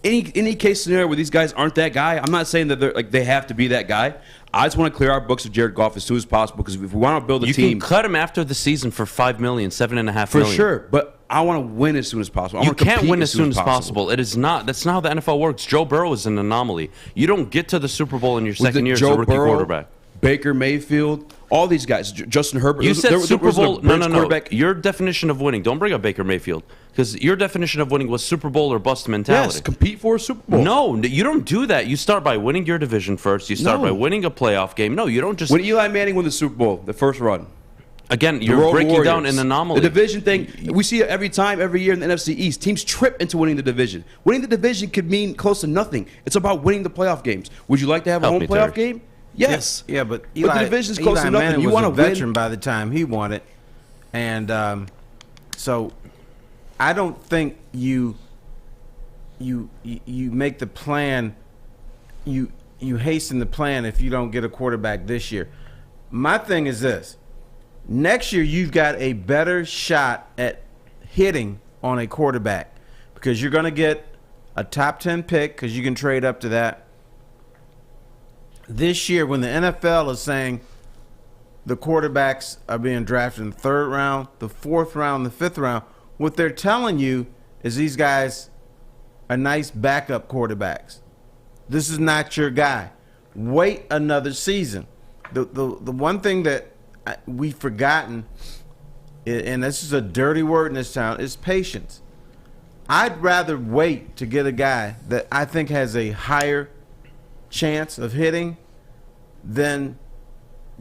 any case scenario where these guys aren't that guy, I'm not saying that they have to be that guy. I just want to clear our books of Jared Goff as soon as possible, because if we want to build a team, you can cut him after the season for $5 million, $7.5 million. For sure, but I want to win as soon as possible. You can't win as soon as possible. It is not. That's not how the NFL works. Joe Burrow is an anomaly. You don't get to the Super Bowl in your second year as a rookie quarterback. Baker Mayfield, all these guys, Justin Herbert. You said Super Bowl. No. Your definition of winning. Don't bring up Baker Mayfield, because your definition of winning was Super Bowl or bust mentality. Yes, compete for a Super Bowl. No, you don't do that. You start by winning your division first. You start by winning a playoff game. No, you don't just. When Eli Manning won the Super Bowl, the first run. Again, you're breaking down an anomaly. The division thing, we see it every year in the NFC East. Teams trip into winning the division. Winning the division could mean close to nothing. It's about winning the playoff games. Would you like to have a home playoff game? Yes. Yeah, but the division's close to nothing. You want to win. Veteran by the time he won it, and so I don't think you make the plan. You hasten the plan if you don't get a quarterback this year. My thing is this: next year you've got a better shot at hitting on a quarterback, because you're going to get a top 10 pick, because you can trade up to that. This year, when the NFL is saying the quarterbacks are being drafted in the 3rd round, the 4th round, the 5th round, what they're telling you is these guys are nice backup quarterbacks. This is not your guy. Wait another season. The one thing that we've forgotten, and this is a dirty word in this town, is patience. I'd rather wait to get a guy that I think has a higher chance of hitting than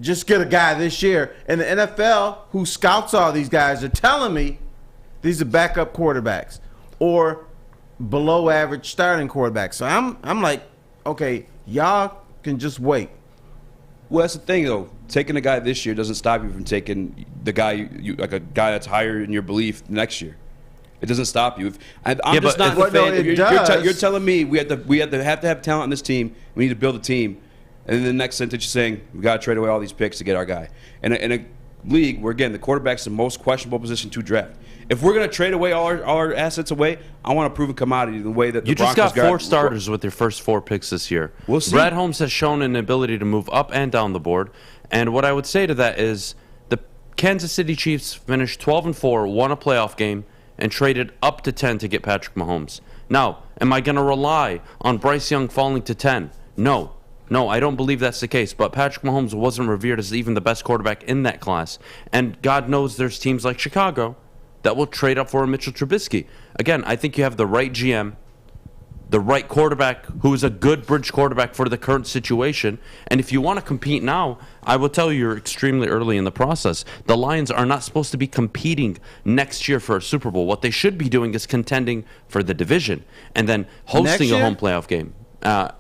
just get a guy this year. And the NFL, who scouts all these guys, are telling me these are backup quarterbacks or below average starting quarterbacks. So I'm like, okay, y'all can just wait. Well, that's the thing, though. Taking a guy this year doesn't stop you from taking the guy, like a guy that's higher in your belief next year. It doesn't stop you. I'm just not a fan. You're telling me we have to have talent on this team. We need to build a team. And then the next sentence you're saying we got to trade away all these picks to get our guy. In a league where, again, the quarterback's the most questionable position to draft. If we're going to trade away all our assets away, I want a proven commodity the way that the Broncos just got 4 starters with your first 4 picks this year. We'll see. Brad Holmes has shown an ability to move up and down the board. And what I would say to that is the Kansas City Chiefs finished 12-4, won a playoff game, and traded up to 10 to get Patrick Mahomes. Now, am I going to rely on Bryce Young falling to 10? No, I don't believe that's the case. But Patrick Mahomes wasn't revered as even the best quarterback in that class. And God knows there's teams like Chicago that will trade up for a Mitchell Trubisky. Again, I think you have the right GM, the right quarterback who is a good bridge quarterback for the current situation. And if you want to compete now, I will tell you you're extremely early in the process. The Lions are not supposed to be competing next year for a Super Bowl. What they should be doing is contending for the division and then hosting a home playoff game.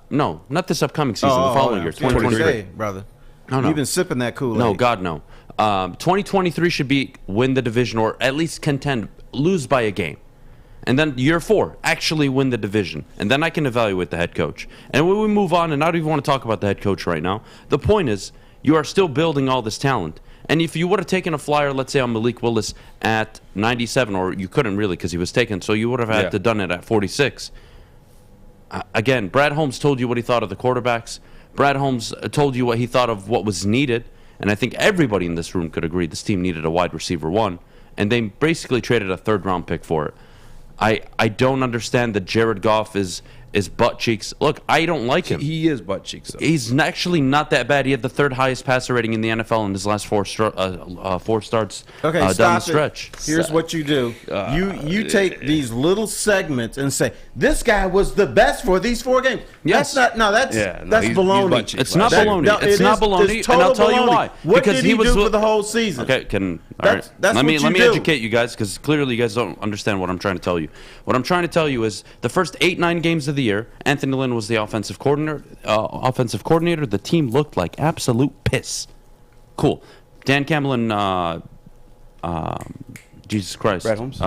No, not this upcoming season, the following year, 2023. Brother. No. You've been sipping that Kool-Aid. No, God, no. 2023 should be win the division or at least contend, lose by a game. And then year 4, actually win the division. And then I can evaluate the head coach. And when we move on, and I don't even want to talk about the head coach right now, the point is you are still building all this talent. And if you would have taken a flyer, let's say on Malik Willis at 97, or you couldn't really because he was taken, so you would have had to done it at 46. Again, Brad Holmes told you what he thought of the quarterbacks. Brad Holmes told you what he thought of what was needed. And I think everybody in this room could agree this team needed a wide receiver 1. And they basically traded a 3rd-round pick for it. I don't understand that Jared Goff is butt cheeks. Look, I don't like him. He is butt cheeks, though. He's actually not that bad. He had the 3rd highest passer rating in the NFL in his last 4 starts down the stretch. Here's what you do. You take these little segments and say, this guy was the best for these 4 games. Yes. That's baloney. It's not baloney. It's not baloney, and I'll tell you why. What did he do for the whole season? Okay, let me educate you guys, because clearly you guys don't understand what I'm trying to tell you. What I'm trying to tell you is the first 8-9 games of the year, Anthony Lynn was the offensive coordinator. The team looked like absolute piss. Cool. Dan Campbell and Jesus Christ, Brad Holmes,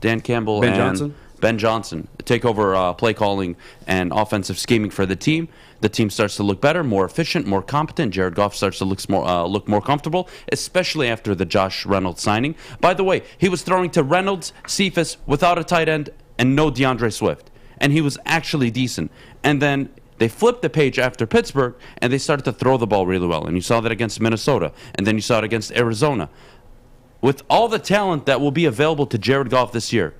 Dan Campbell, and Ben Johnson take over play calling and offensive scheming for the team. The team starts to look better, more efficient, more competent. Jared Goff starts to look more comfortable, especially after the Josh Reynolds signing. By the way, he was throwing to Reynolds, Cephas, without a tight end, and no DeAndre Swift. And he was actually decent. And then they flipped the page after Pittsburgh, and they started to throw the ball really well. And you saw that against Minnesota, and then you saw it against Arizona. With all the talent that will be available to Jared Goff this year,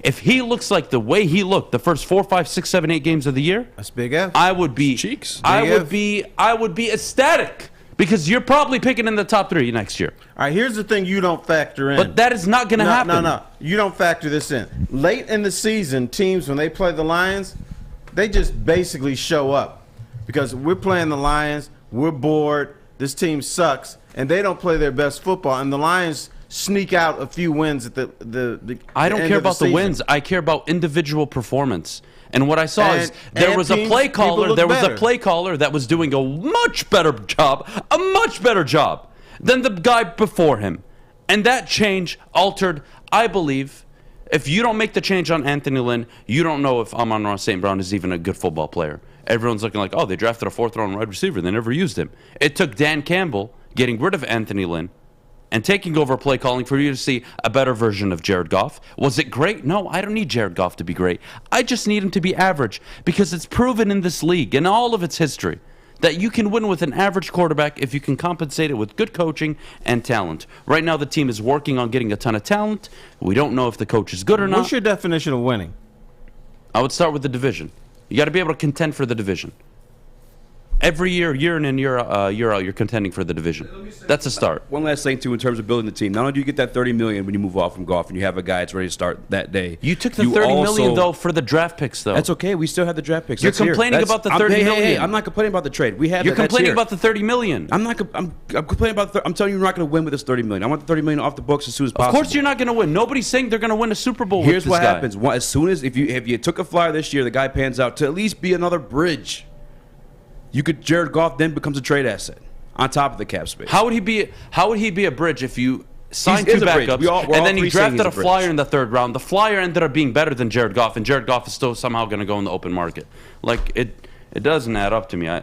if he looks like the way he looked the first 4, 5, 6, 7, 8 games of the year, that's big F. I would be I would be ecstatic, because you're probably picking in the top 3 next year. All right, here's the thing you don't factor in. But that is not going to happen. No. You don't factor this in. Late in the season, teams, when they play the Lions, they just basically show up. Because we're playing the Lions, we're bored, this team sucks, and they don't play their best football. And the Lions sneak out a few wins at the I don't care about the wins. I care about individual performance. And what I saw is there was a play caller. There was a play caller that was doing a much better job than the guy before him. And that change altered, I believe. If you don't make the change on Anthony Lynn, you don't know if Amon-Ra St. Brown is even a good football player. Everyone's looking like, oh, they drafted a 4th-round wide receiver. They never used him. It took Dan Campbell getting rid of Anthony Lynn and taking over play calling for you to see a better version of Jared Goff. Was it great? No, I don't need Jared Goff to be great. I just need him to be average, because it's proven in this league, in all of its history, that you can win with an average quarterback if you can compensate it with good coaching and talent. Right now, the team is working on getting a ton of talent. We don't know if the coach is good or not. What's your definition of winning? I would start with the division. You got to be able to contend for the division. Every year in and year out, you're contending for the division. That's a start. One last thing, too, in terms of building the team. Not only do you get that $30 million when you move off from Goff and you have a guy that's ready to start that day. You took the $30 million, though, for the draft picks, though. That's okay. We still have the draft picks. You're complaining about the $30 million. Hey, I'm not complaining about the trade. We have. You're complaining about the $30 million. I'm complaining about. I'm telling you, you're not going to win with this $30 million. I want the $30 million off the books as soon as possible. Of course, you're not going to win. Nobody's saying they're going to win a Super Bowl. Here's with this what guy. happens. As soon as if you took a flyer this year, the guy pans out to at least be another bridge. Jared Goff then becomes a trade asset on top of the cap space. How would he be a bridge if you signed two backups and then you drafted a flyer in the third round? The flyer ended up being better than Jared Goff, and Jared Goff is still somehow going to go in the open market. Like it doesn't add up to me. I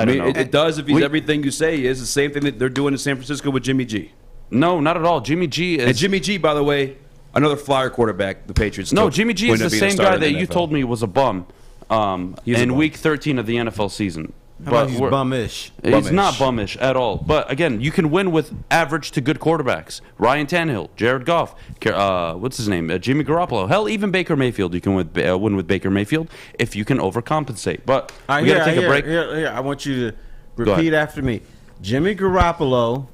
don't know. It does if he's everything you say he is. The same thing that they're doing in San Francisco with Jimmy G. No, not at all. Jimmy G is. And Jimmy G, by the way, another flyer quarterback. The Patriots. No, Jimmy G is the same guy that you told me was a bum. In week 13 of the NFL season. But he's bum-ish. He's not bum-ish at all. But again, you can win with average to good quarterbacks. Ryan Tannehill, Jared Goff, what's his name? Jimmy Garoppolo. Hell, even Baker Mayfield. You can win with Baker Mayfield if you can overcompensate. But we got to take a break. Here, I want you to repeat after me. Jimmy Garoppolo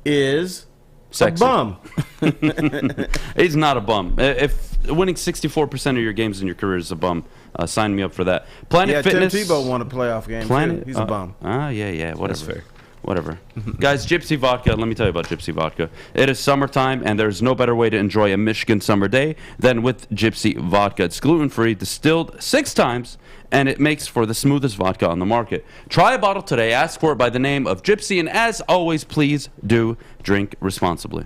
is sexy. A bum. He's not a bum. If winning 64% of your games in your career is a bum, sign me up for that. Planet Fitness. Tim Tebow won a playoff game. Too. He's a bum. Yeah. Whatever. That's fair. Whatever. Guys, Gypsy Vodka, let me tell you about Gypsy Vodka. It is summertime, and there's no better way to enjoy a Michigan summer day than with Gypsy Vodka. It's gluten-free, distilled 6 times, and it makes for the smoothest vodka on the market. Try a bottle today. Ask for it by the name of Gypsy, and as always, please do drink responsibly.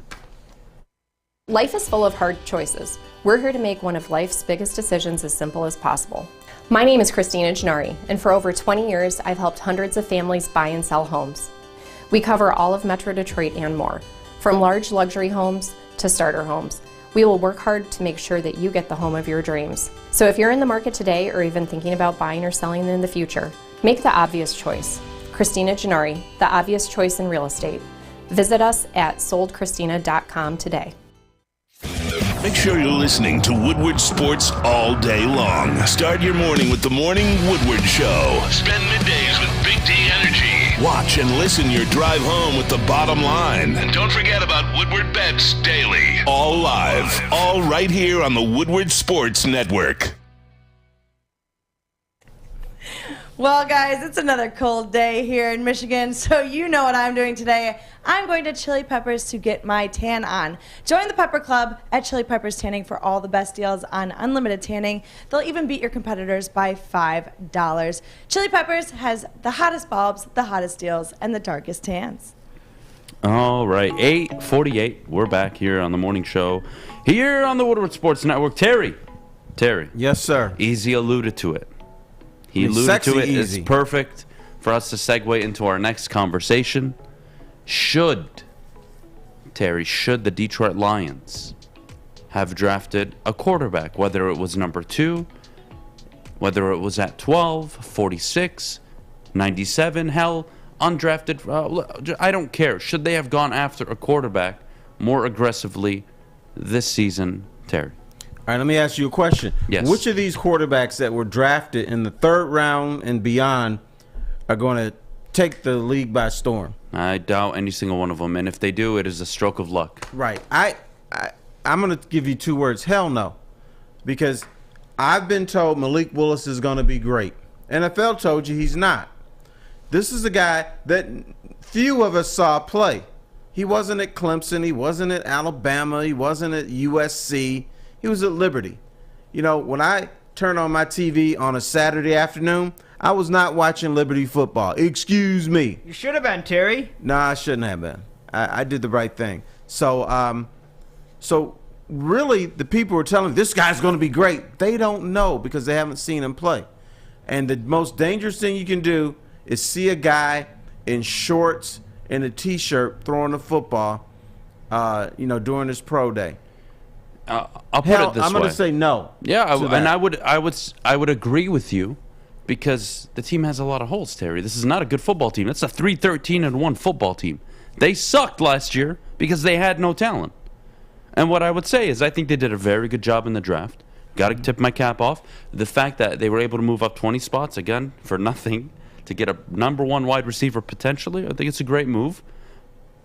Life is full of hard choices. We're here to make one of life's biggest decisions as simple as possible. My name is Christina Gennari, and for over 20 years, I've helped hundreds of families buy and sell homes. We cover all of Metro Detroit and more, from large luxury homes to starter homes. We will work hard to make sure that you get the home of your dreams. So if you're in the market today or even thinking about buying or selling in the future, make the obvious choice. Christina Gennari, the obvious choice in real estate. Visit us at soldchristina.com today. Make sure you're listening to Woodward Sports all day long. Start your morning with the Morning Woodward Show. Spend middays with Big D Energy. Watch and listen your drive home with the bottom line. And don't forget about Woodward Bets Daily. All live, all right here on the Woodward Sports Network. Well, guys, it's another cold day here in Michigan, so you know what I'm doing today. I'm going to Chili Peppers to get my tan on. Join the Pepper Club at Chili Peppers Tanning for all the best deals on unlimited tanning. They'll even beat your competitors by $5. Chili Peppers has the hottest bulbs, the hottest deals, and the darkest tans. All right, 8:48. We're back here on the morning show here on the Woodward Sports Network. Terry. Yes, sir. Easy alluded to it. He alluded to it. It's perfect for us to segue into our next conversation. Should the Detroit Lions have drafted a quarterback, whether it was number 2, whether it was at 12, 46, 97, hell, undrafted, I don't care. Should they have gone after a quarterback more aggressively this season, Terry? All right, let me ask you a question. Yes. Which of these quarterbacks that were drafted in the 3rd round and beyond are going to take the league by storm? I doubt any single one of them, and if they do, it is a stroke of luck. Right. I'm going to give you 2 words. Hell no. Because I've been told Malik Willis is going to be great. NFL told you he's not. This is a guy that few of us saw play. He wasn't at Clemson. He wasn't at Alabama. He wasn't at USC. He was at Liberty. You know, when I turn on my TV on a Saturday afternoon, I was not watching Liberty football. Excuse me. You should have been, Terry. No, I shouldn't have been. I did the right thing. So really, the people were telling me, this guy's going to be great. They don't know because they haven't seen him play. And the most dangerous thing you can do is see a guy in shorts and a T-shirt throwing the football, during his pro day. I'll put it this way. I'm going to say no. Yeah, and I would agree with you because the team has a lot of holes, Terry. This is not a good football team. It's a 3-13-1 football team. They sucked last year because they had no talent. And what I would say is I think they did a very good job in the draft. Got to tip my cap off. The fact that they were able to move up 20 spots, again, for nothing, to get a number 1 wide receiver potentially, I think it's a great move.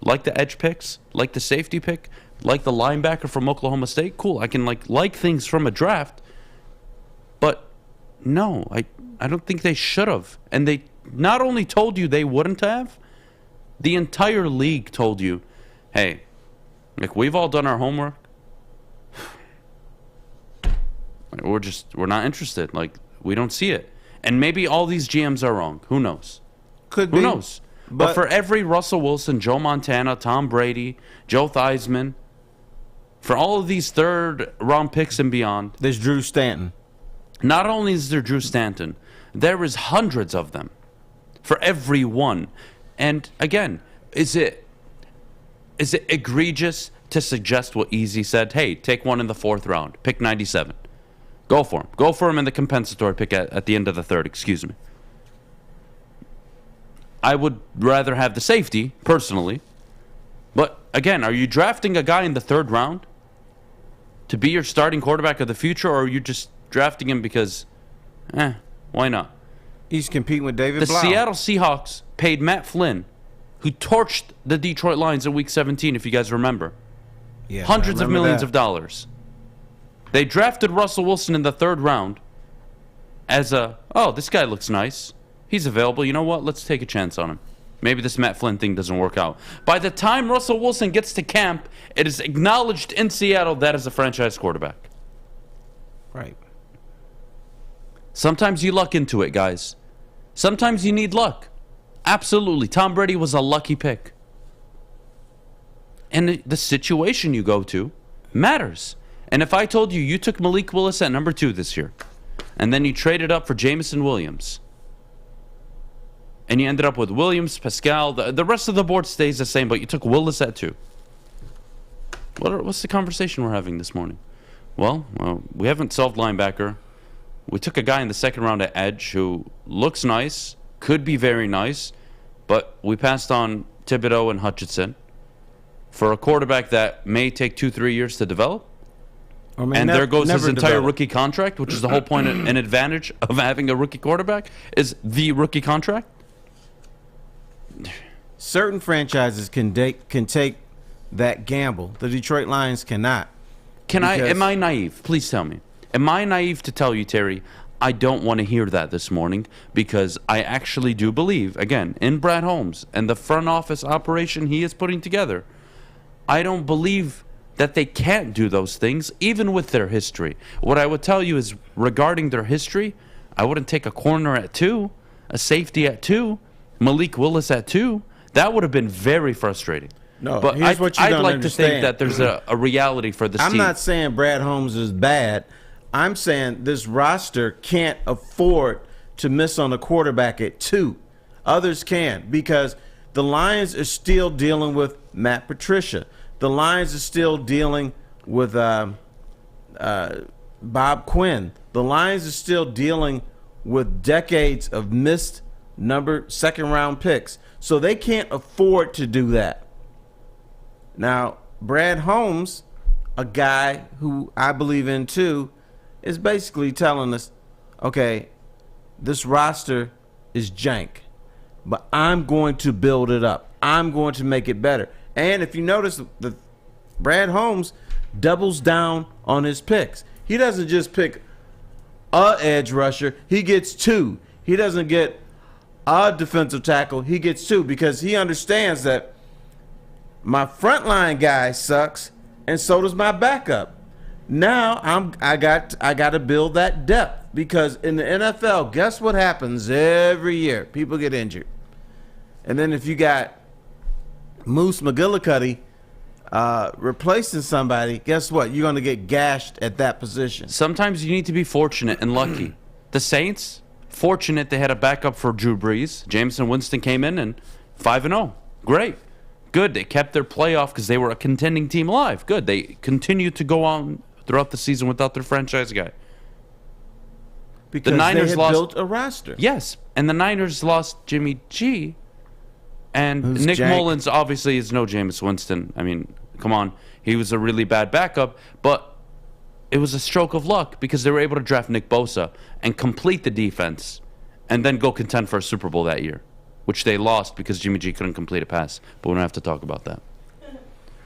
Like the edge picks, like the safety pick, like the linebacker from Oklahoma State. Cool, I can like things from a draft. But no, I don't think they should have. And they not only told you they wouldn't have, the entire league told you, hey, like, we've all done our homework. We're not interested. Like, we don't see it. And maybe all these GMs are wrong. Who knows? Could be. Who knows? But for every Russell Wilson, Joe Montana, Tom Brady, Joe Theismann, for all of these third-round picks and beyond, there's Drew Stanton. Not only is there Drew Stanton, there is hundreds of them for every one. And again, is it egregious to suggest what Easy said? Hey, take one in the 4th round, pick 97. Go for him. Go for him in the compensatory pick at the end of the 3rd, excuse me. I would rather have the safety, personally. But, again, are you drafting a guy in the 3rd round to be your starting quarterback of the future, or are you just drafting him because, why not? He's competing with David Blau. The Seattle Seahawks paid Matt Flynn, who torched the Detroit Lions in Week 17, if you guys remember. Yeah, hundreds of millions of dollars. They drafted Russell Wilson in the 3rd round as this guy looks nice. He's available. You know what? Let's take a chance on him. Maybe this Matt Flynn thing doesn't work out. By the time Russell Wilson gets to camp, it is acknowledged in Seattle that is a franchise quarterback. Right. Sometimes you luck into it, guys. Sometimes you need luck. Absolutely. Tom Brady was a lucky pick. And the situation you go to matters. And if I told you took Malik Willis at number 2 this year, and then you traded up for Jameson Williams, and you ended up with Williams, Pascal, the rest of the board stays the same, but you took Willis at 2. What's the conversation we're having this morning? Well, we haven't solved linebacker. We took a guy in the 2nd round at edge who looks nice, could be very nice, but we passed on Thibodeau and Hutchinson for a quarterback that may take 2-3 years to develop. And there goes his entire rookie contract, which is the whole point and advantage of having a rookie quarterback, is the rookie contract. Certain franchises can take that gamble. The Detroit Lions cannot. Am I naive? Please tell me. Am I naive to tell you, Terry, I don't want to hear that this morning, because I actually do believe, again, in Brad Holmes and the front office operation he is putting together, I don't believe that they can't do those things, even with their history. What I would tell you is, regarding their history, I wouldn't take a corner at 2, a safety at 2, Malik Willis at 2. That would have been very frustrating. No, but here's what you I'd don't like understand. to think that there's a reality for this team. I'm not saying Brad Holmes is bad. I'm saying this roster can't afford to miss on a quarterback at 2. Others can, because the Lions are still dealing with Matt Patricia. The Lions are still dealing with Bob Quinn. The Lions are still dealing with decades of missed 2nd round picks. So they can't afford to do that. Now, Brad Holmes, a guy who I believe in too, is basically telling us, okay, this roster is jank, but I'm going to build it up. I'm going to make it better. And if you notice, the Brad Holmes doubles down on his picks. He doesn't just pick a edge rusher. He gets 2. He doesn't get a defensive tackle. He gets 2, because he understands that my frontline guy sucks, and so does my backup. Now I got to build that depth, because in the NFL, guess what happens every year? People get injured. And then if you got Moose McGillicuddy replacing somebody, guess what? You're going to get gashed at that position. Sometimes you need to be fortunate and lucky. The Saints, fortunate they had a backup for Drew Brees. Jameson Winston came in and 5-0. Great. Good. They kept their playoff because they were a contending team alive. Good. They continued to go on throughout the season without their franchise guy. Because the Niners they had built a roster. Yes. And the Niners lost Jimmy G. And Who's Nick jank. Mullins obviously is no Jameis Winston. I mean, come on. He was a really bad backup. But it was a stroke of luck because they were able to draft Nick Bosa and complete the defense and then go contend for a Super Bowl that year, which they lost because Jimmy G couldn't complete a pass. But we don't have to talk about that.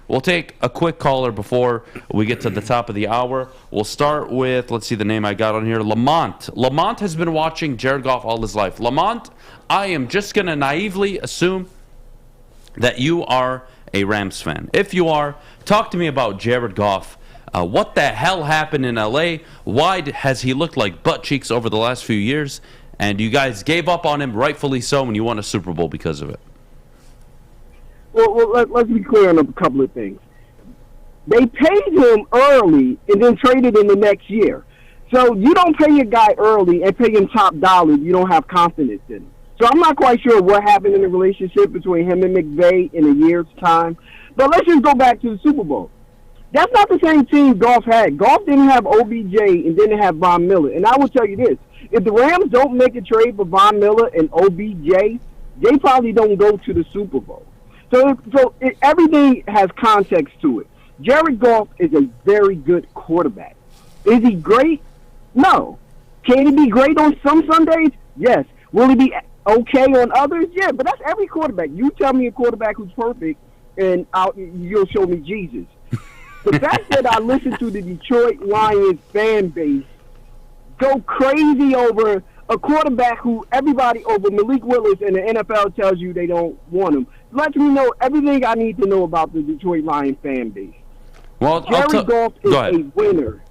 We'll take a quick caller before we get to the top of the hour. We'll start with, let's see the name I got on here, Lamont. Lamont has been watching Jared Goff all his life. Lamont, I am just going to naively assume that you are a Rams fan. If you are, talk to me about Jared Goff. What the hell happened in L.A.? Why has he looked like butt cheeks over the last few years? And you guys gave up on him, rightfully so, and you won a Super Bowl because of it. Well, let's be clear on a couple of things. They paid him early and then traded him the next year. So you don't pay a guy early and pay him top dollar if you don't have confidence in him. So I'm not quite sure what happened in the relationship between him and McVay in a year's time. But let's just go back to the Super Bowl. That's not the same team Goff had. Goff didn't have OBJ and didn't have Von Miller. And I will tell you this. If the Rams don't make a trade for Von Miller and OBJ, they probably don't go to the Super Bowl. So everything has context to it. Jared Goff is a very good quarterback. Is he great? No. Can he be great on some Sundays? Yes. Will he be okay on others? Yeah, but that's every quarterback. You tell me a quarterback who's perfect, and you'll show me Jesus. The fact that I listen to the Detroit Lions fan base go crazy over a quarterback who everybody over Malik Willis and the NFL tells you they don't want him lets me know everything I need to know about the Detroit Lions fan base. Well, Jared Goff is a winner.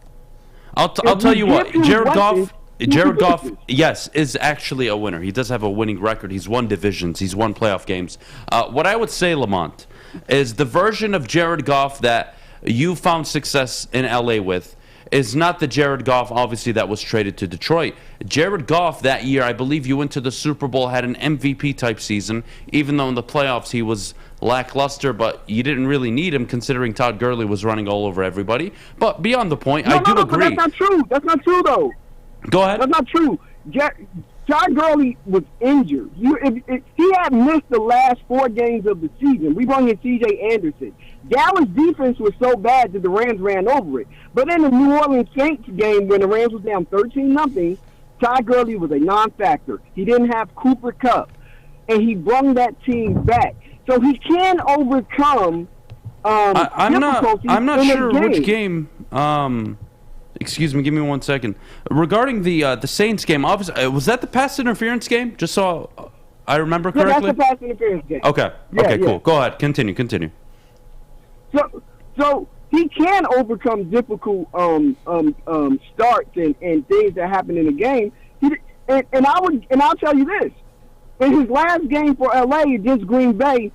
I'll tell you what, Jared Goff, yes, is actually a winner. He does have a winning record. He's won divisions. He's won playoff games. What I would say, Lamont, is the version of Jared Goff that you found success in L.A. with is not the Jared Goff, obviously, that was traded to Detroit. Jared Goff that year, I believe you went to the Super Bowl, had an MVP-type season, even though in the playoffs he was lackluster, but you didn't really need him considering Todd Gurley was running all over everybody. But beyond the point, I do agree. That's not true. That's not true, though. Go ahead. That's not true. Todd Gurley was injured. He had missed the last 4 games of the season. We brought in C.J. Anderson. Dallas' defense was so bad that the Rams ran over it. But in the New Orleans Saints game, when the Rams was down 13-0, Todd Gurley was a non-factor. He didn't have Cooper Kupp, and he brought that team back. So he can overcome I'm not sure which game. Excuse me, give me 1 second. Regarding the Saints game, obviously, was that the pass interference game? Just so I remember correctly. Yeah, that's the pass interference game. Okay. Okay. Cool. Go ahead. Continue. So he can overcome difficult starts and things that happen in the game. I'll tell you this: in his last game for LA against Green Bay,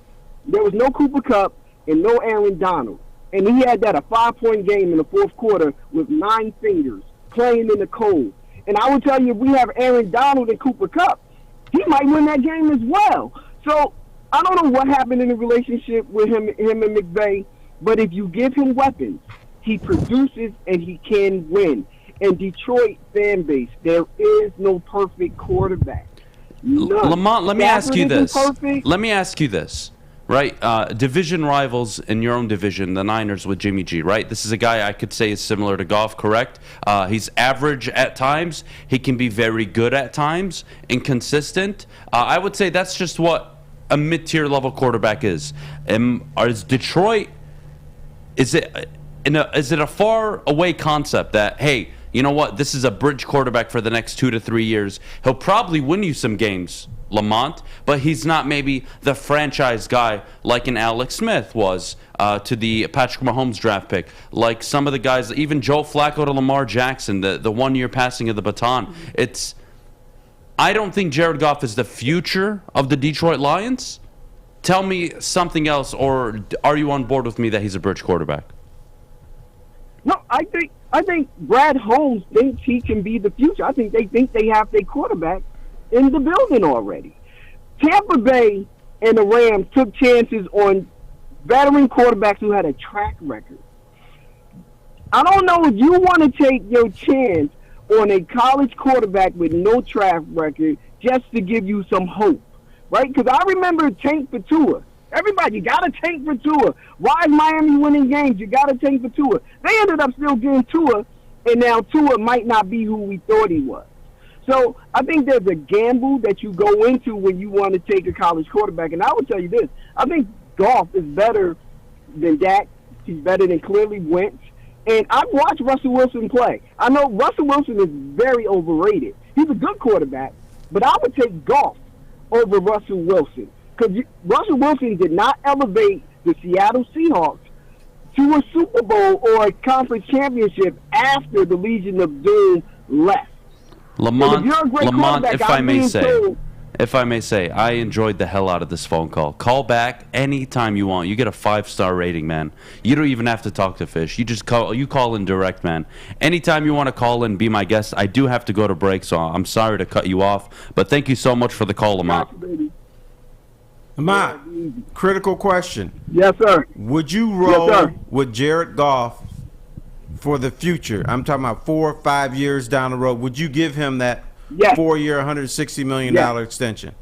there was no Cooper Kupp and no Aaron Donald, and he had that a 5-point game in the fourth quarter with 9 fingers playing in the cold. And I will tell you, if we have Aaron Donald and Cooper Kupp, he might win that game as well. So I don't know what happened in the relationship with him and McVay. But if you give him weapons, he produces and he can win. And Detroit fan base, there is no perfect quarterback. None. Lamont, let me ask you this. Right? Division rivals in your own division, the Niners with Jimmy G, right? This is a guy I could say is similar to Goff, correct? He's average at times. He can be very good at times, inconsistent. I would say that's just what a mid-tier level quarterback is. Is Detroit... Is it a far away concept that, hey, you know what, this is a bridge quarterback for the next 2 to 3 years. He'll probably win you some games, Lamont, but he's not maybe the franchise guy like an Alex Smith was to the Patrick Mahomes draft pick, like some of the guys, even Joe Flacco to Lamar Jackson, the 1 year passing of the baton. I don't think Jared Goff is the future of the Detroit Lions. Tell me something else, or are you on board with me that he's a bridge quarterback? No, I think Brad Holmes thinks he can be the future. I think they have their quarterback in the building already. Tampa Bay and the Rams took chances on veteran quarterbacks who had a track record. I don't know if you want to take your chance on a college quarterback with no track record just to give you some hope. Right? Because I remember tank for Tua. Everybody, you got to tank for Tua. Why is Miami winning games? You got to tank for Tua. They ended up still getting Tua, and now Tua might not be who we thought he was. So I think there's a gamble that you go into when you want to take a college quarterback. And I would tell you this. I think Goff is better than Dak. He's better than clearly Wentz. And I've watched Russell Wilson play. I know Russell Wilson is very overrated. He's a good quarterback, but I would take Goff over Russell Wilson because Russell Wilson did not elevate the Seattle Seahawks to a Super Bowl or a conference championship after the Legion of Doom left. Lamont, if I may say, I enjoyed the hell out of this phone call. Call back anytime you want. You get a 5-star rating, man. You don't even have to talk to Fish. You just call in direct, man. Anytime you want to call in, be my guest. I do have to go to break, so I'm sorry to cut you off. But thank you so much for the call, Lamont. Lamont, critical question. Yes, sir. Would you roll with Jared Goff for the future? I'm talking about 4 or 5 years down the road. Would you give him that 4-year, $160 million extension?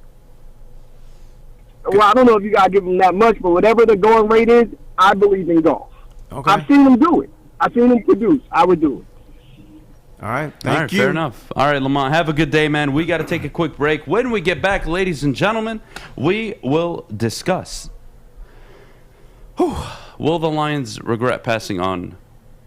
Well, I don't know if you got to give him that much, but whatever the going rate is, I believe in Goff. Okay. I've seen him do it. I've seen him produce. I would do it. All right. Thank you. Fair enough. All right, Lamont, have a good day, man. We got to take a quick break. When we get back, ladies and gentlemen, we will discuss will the Lions regret passing on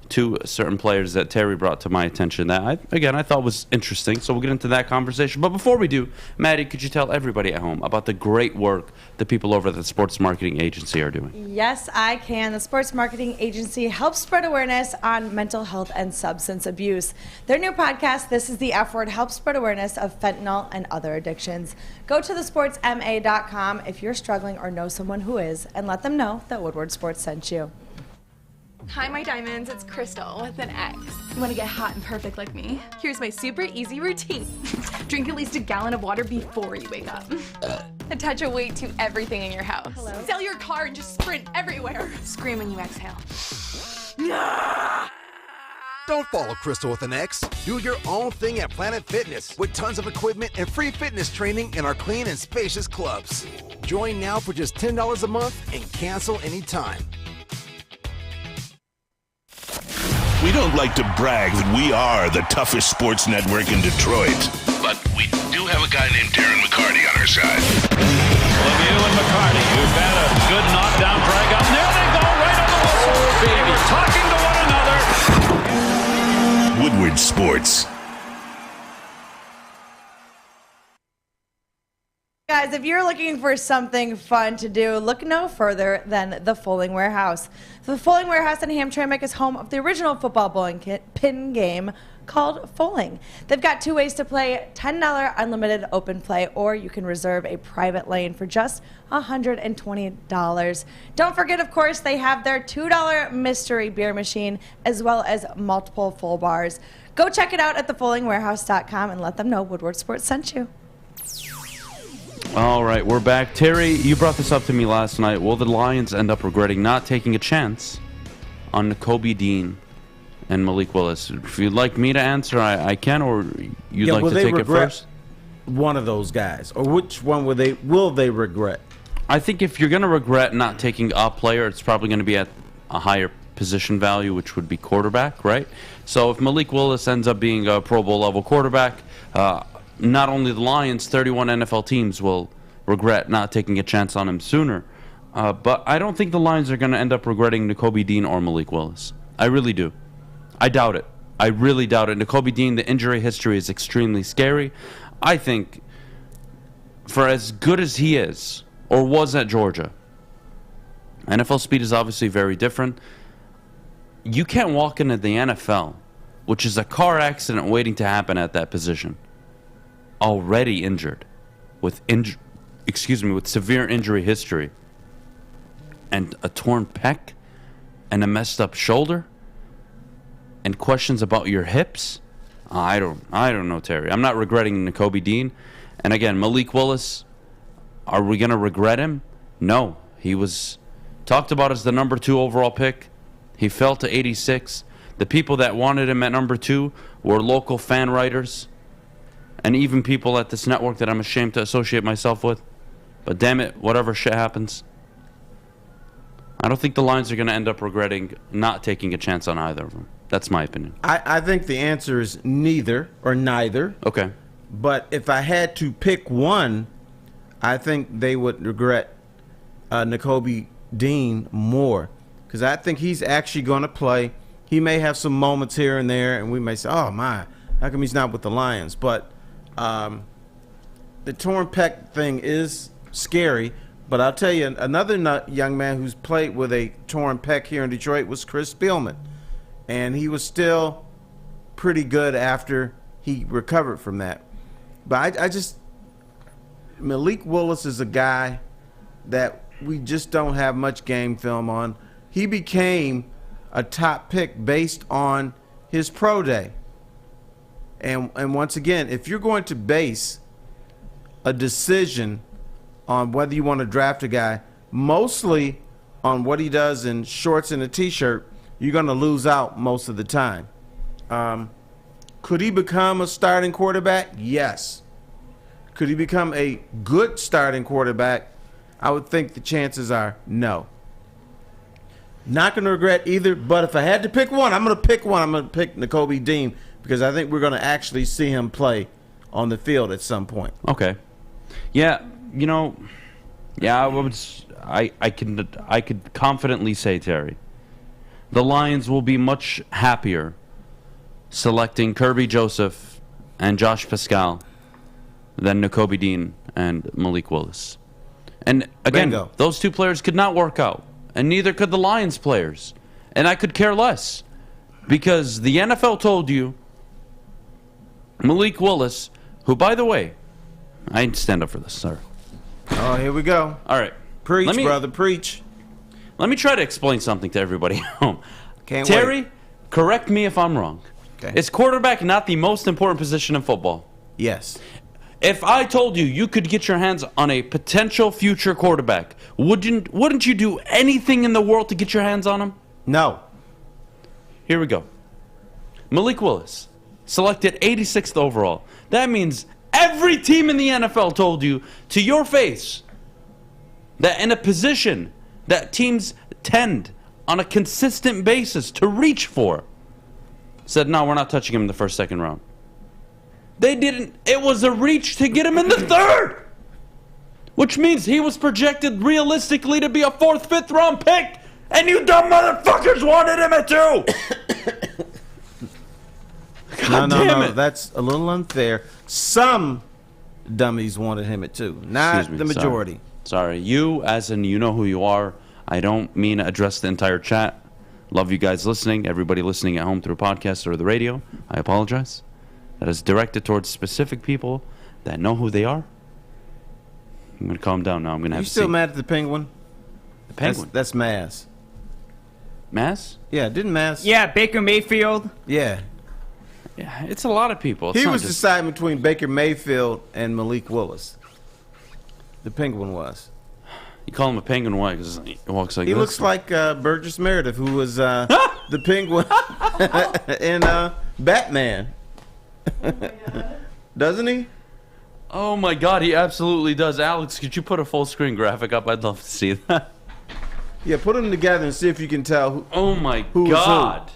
two certain players that Terry brought to my attention that I thought was interesting. So we'll get into that conversation. But before we do, Maddie, could you tell everybody at home about the great work the people over at the Sports Marketing Agency are doing? Yes, I can. The Sports Marketing Agency helps spread awareness on mental health and substance abuse. Their new podcast, This is the F Word, helps spread awareness of fentanyl and other addictions. Go to thesportsma.com if you're struggling or know someone who is, and let them know that Woodward Sports sent you. Hi, my diamonds. It's Crystal with an X. You want to get hot and perfect like me? Here's my super easy routine. Drink at least a gallon of water before you wake up. Attach a weight to everything in your house. Hello? Sell your car and just sprint everywhere. Scream when you exhale. Don't follow Crystal with an X. Do your own thing at Planet Fitness with tons of equipment and free fitness training in our clean and spacious clubs. Join now for just $10 a month and cancel anytime. We don't like to brag that we are the toughest sports network in Detroit, but we do have a guy named Darren McCarty on our side. Lemieux and McCarty, who've had a good knockdown drag up. There they go, right on the whistle. They were talking to one another. Woodward Sports. Guys, if you're looking for something fun to do, look no further than the Fulling Warehouse. The Fulling Warehouse in Hamtramck is home of the original football bowling pin game called Fulling. They've got two ways to play: $10 unlimited open play, or you can reserve a private lane for just $120. Don't forget, of course, they have their $2 mystery beer machine as well as multiple full bars. Go check it out at thefullingwarehouse.com and let them know Woodward Sports sent you. All right, we're back. Terry, you brought this up to me last night. Will the Lions end up regretting not taking a chance on Nakobe Dean and Malik Willis? If you'd like me to answer, I can, or you'd like to take it first? One of those guys, or which one will they regret? I think if you're going to regret not taking a player, it's probably going to be at a higher position value, which would be quarterback, right? So if Malik Willis ends up being a Pro Bowl level quarterback, not only the Lions, 31 NFL teams will regret not taking a chance on him sooner. But I don't think the Lions are going to end up regretting Nakobe Dean or Malik Willis. I really do. I doubt it. I really doubt it. Nakobe Dean, the injury history is extremely scary. I think for as good as he is, or was at Georgia, NFL speed is obviously very different. You can't walk into the NFL, which is a car accident waiting to happen at that position, already injured, with severe injury history, and a torn pec, and a messed up shoulder, and questions about your hips. I don't know, Terry. I'm not regretting Nakobe Dean. And again, Malik Willis, are we going to regret him? No. He was talked about as the number 2 overall pick. He fell to 86. The people that wanted him at number 2 were local fan writers, and even people at this network that I'm ashamed to associate myself with. But damn it, whatever shit happens, I don't think the Lions are going to end up regretting not taking a chance on either of them. That's my opinion. I think the answer is neither or neither. Okay. But if I had to pick one, I think they would regret Nakobe Dean more, because I think he's actually going to play. He may have some moments here and there, and we may say, oh, my, how come he's not with the Lions? But the torn pec thing is scary. But I'll tell you, another young man who's played with a torn pec here in Detroit was Chris Spielman. And he was still pretty good after he recovered from that. But Malik Willis is a guy that we just don't have much game film on. He became a top pick based on his pro day. And once again, if you're going to base a decision on whether you want to draft a guy mostly on what he does in shorts and a t-shirt, you're going to lose out most of the time. Could he become a starting quarterback? Yes. Could he become a good starting quarterback? I would think the chances are no. Not going to regret either, but if I had to pick one, I'm going to pick Nakobe Dean, because I think we're going to actually see him play on the field at some point. Okay. Yeah, I could confidently say, Terry, the Lions will be much happier selecting Kirby Joseph and Josh Pascal than Nakobe Dean and Malik Willis. And again, Bingo. Those two players could not work out, and neither could the Lions players. And I could care less, because the NFL told you Malik Willis, who, by the way, I stand up for this, sir. Oh, here we go. All right. Preach, brother, preach. Let me try to explain something to everybody at home. Terry, correct me if I'm wrong. Okay. Is quarterback not the most important position in football? Yes. If I told you you could get your hands on a potential future quarterback, wouldn't you do anything in the world to get your hands on him? No. Here we go. Malik Willis, selected 86th overall. That means every team in the NFL told you to your face that in a position that teams tend on a consistent basis to reach for, said, no, we're not touching him in the first, second round. They didn't. It was a reach to get him in the third, which means he was projected realistically to be a fourth, fifth round pick, and you dumb motherfuckers wanted him at 2. No, that's a little unfair. Some dummies wanted him at 2, not the majority. Sorry. You, as in you know who you are. I don't mean to address the entire chat. Love you guys listening, everybody listening at home through podcast or the radio. I apologize. That is directed towards specific people that know who they are. I'm going to calm down now. I'm going to have You still mad at the Penguin? The Penguin? That's Maz. Maz? Yeah, didn't Maz? Yeah, Baker Mayfield. Yeah. Yeah, it's a lot of people. He was deciding between Baker Mayfield and Malik Willis. The Penguin was. You call him a penguin, why? Because he walks like He this. looks like Burgess Meredith, who was the Penguin in Batman. Doesn't he? Oh my God, he absolutely does. Alex, could you put a full screen graphic up? I'd love to see that. Yeah, put them together and see if you can tell who. Oh my God.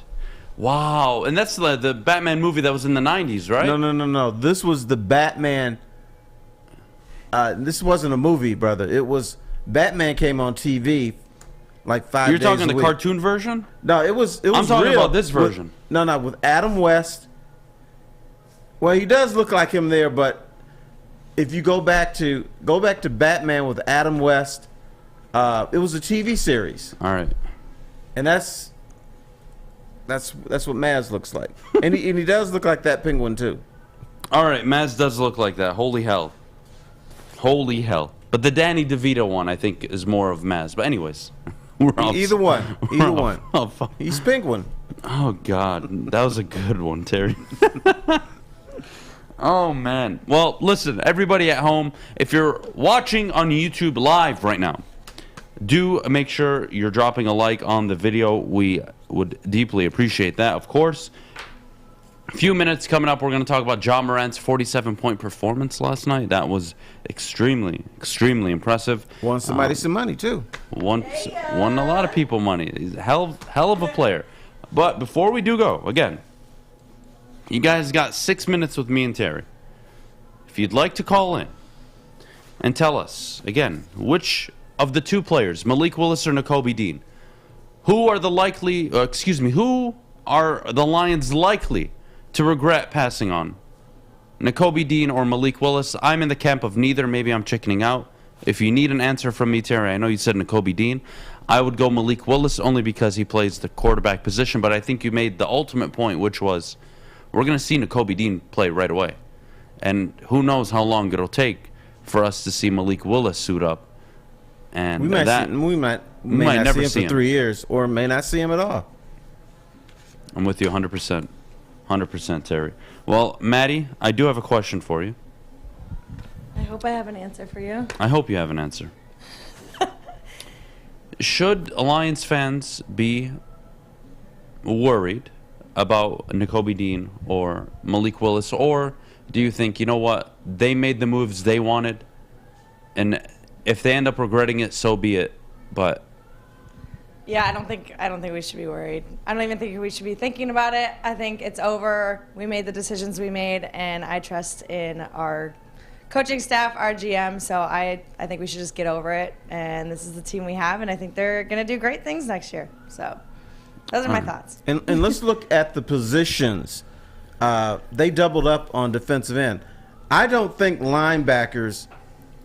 Wow. And that's the Batman movie that was in the 90s, right? No. This was the Batman. This wasn't a movie, brother. It was Batman came on TV like 5 days You're talking a the week. cartoon version? No, it was I'm talking real about this version. With Adam West. Well, he does look like him there, but if you go back to Batman with Adam West, it was a TV series. All right. And that's what Maz looks like. and he does look like that Penguin too. All right, Maz does look like that. Holy hell. Holy hell. But the Danny DeVito one, I think, is more of Maz. But anyways. Either one. Oh, fuck. He's Penguin. Oh, God. That was a good one, Terry. Oh, man. Well, listen, everybody at home, if you're watching on YouTube live right now, do make sure you're dropping a like on the video. We would deeply appreciate that, of course. A few minutes coming up, we're going to talk about Ja Morant's 47-point performance last night. That was extremely, extremely impressive. Won somebody some money, too. Won a lot of people money. He's a hell of a player. But before we do go, again, you guys got 6 minutes with me and Terry. If you'd like to call in and tell us, again, which of the two players, Malik Willis or Nakobe Dean, who are the Lions likely to regret passing on? Nakobe Dean or Malik Willis? I'm in the camp of neither. Maybe I'm chickening out. If you need an answer from me, Terry, I know you said Nakobe Dean. I would go Malik Willis only because he plays the quarterback position, but I think you made the ultimate point, which was we're going to see Nakobe Dean play right away. And who knows how long it'll take for us to see Malik Willis suit up. And we might not never see him for 3 years, or may not see him at all. I'm with you 100%. 100%, Terry. Well, Maddie, I do have a question for you. I hope I have an answer for you. I hope you have an answer. Should Alliance fans be worried about Nakobe Dean or Malik Willis, or do you think, you know what, they made the moves they wanted, and if they end up regretting it, so be it? But yeah, I don't think we should be worried. I don't even think we should be thinking about it. I think it's over. We made the decisions we made, and I trust in our coaching staff, our GM, so I think we should just get over it, and this is the team we have, and I think they're going to do great things next year. So those are my thoughts. And let's look at the positions. They doubled up on defensive end. I don't think linebackers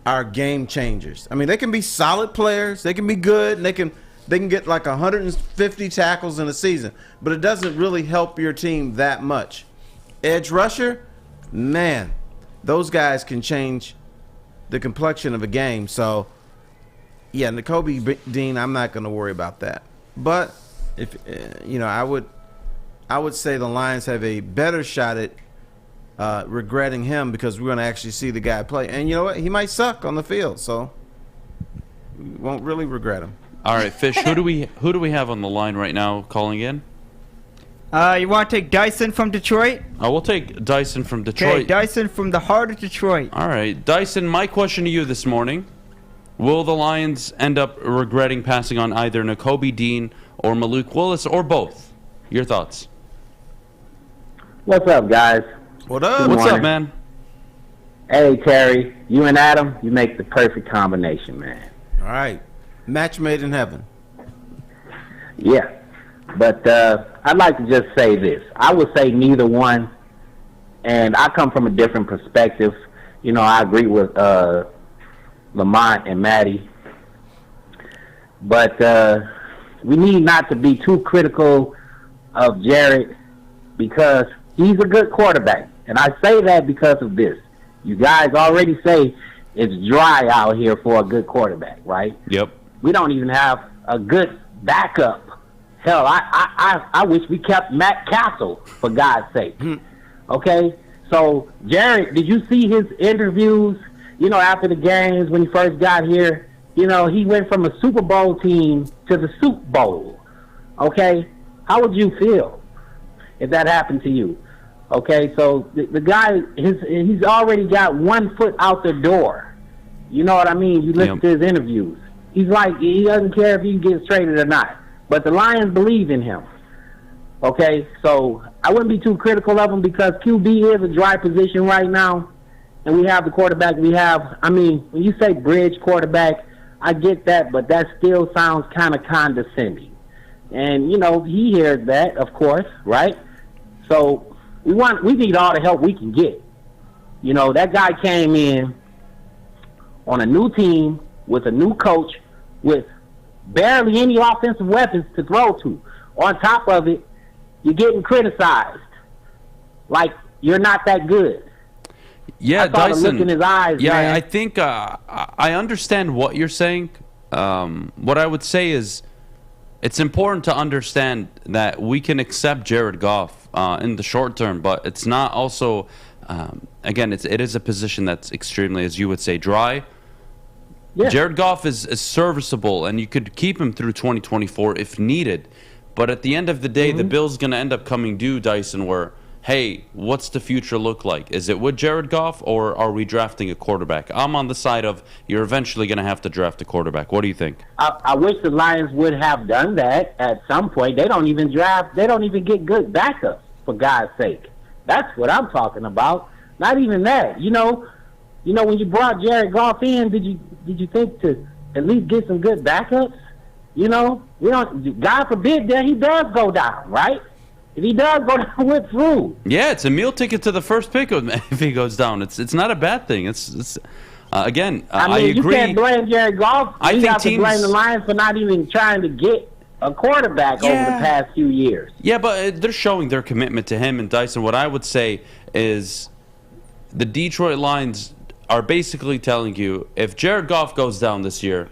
are game changers. I mean, they can be solid players. They can be good, and they can get like 150 tackles in a season, but it doesn't really help your team that much. Edge rusher, man, those guys can change the complexion of a game. So, yeah, Nakobe Dean, I'm not going to worry about that. But if I would say the Lions have a better shot at regretting him, because we're going to actually see the guy play. And you know what? He might suck on the field, so we won't really regret him. All right, Fish, who do we have on the line right now calling in? You want to take Dyson from Detroit? We'll take Dyson from Detroit. Okay, Dyson from the heart of Detroit. All right, Dyson, my question to you this morning, will the Lions end up regretting passing on either Nakobe Dean or Malik Willis, or both? Your thoughts? What's up, guys? What up? What's up, man? Hey, Terry, you and Adam, you make the perfect combination, man. All right. Match made in heaven. Yeah. But I'd like to just say this. I would say neither one, and I come from a different perspective. You know, I agree with Lamont and Maddie. But we need not to be too critical of Jared, because he's a good quarterback. And I say that because of this. You guys already say it's dry out here for a good quarterback, right? Yep. We don't even have a good backup. Hell, I wish we kept Matt Castle, for God's sake. Okay? So, Jared, did you see his interviews, after the games when he first got here? He went from a Super Bowl team to the Super Bowl. Okay? How would you feel if that happened to you? Okay, so the guy, he's already got 1 foot out the door. You know what I mean? You listen to his interviews. He's like, he doesn't care if he gets traded or not. But the Lions believe in him. Okay, so I wouldn't be too critical of him, because QB is a dry position right now, and we have the quarterback we have. I mean, when you say bridge quarterback, I get that, but that still sounds kind of condescending. And, he hears that, of course, right? So we need all the help we can get. That guy came in on a new team with a new coach with barely any offensive weapons to throw to. On top of it, you're getting criticized like you're not that good. Yeah, I saw the look in his eyes, man. I think I understand what you're saying. What I would say is it's important to understand that we can accept Jared Goff in the short term, but it's not also, again, it is a position that's extremely, as you would say, dry. Yeah. Jared Goff is serviceable, and you could keep him through 2024 if needed. But at the end of the day, the bill's going to end up coming due, Dyson, where hey, what's the future look like? Is it with Jared Goff, or are we drafting a quarterback? I'm on the side of you're eventually going to have to draft a quarterback. What do you think? I wish the Lions would have done that at some point. They don't even draft. They don't even get good backups, for God's sake. That's what I'm talking about. Not even that. You know, when you brought Jared Goff in, did you think to at least get some good backups? You know, God forbid that he does go down, right? If he does go down with through. Yeah, it's a meal ticket to the first pick if he goes down. It's not a bad thing. It's again, I agree. You can't blame Jared Goff. You have to blame the Lions for not even trying to get a quarterback over the past few years. Yeah, but they're showing their commitment to him and Dyson. What I would say is the Detroit Lions are basically telling you, if Jared Goff goes down this year,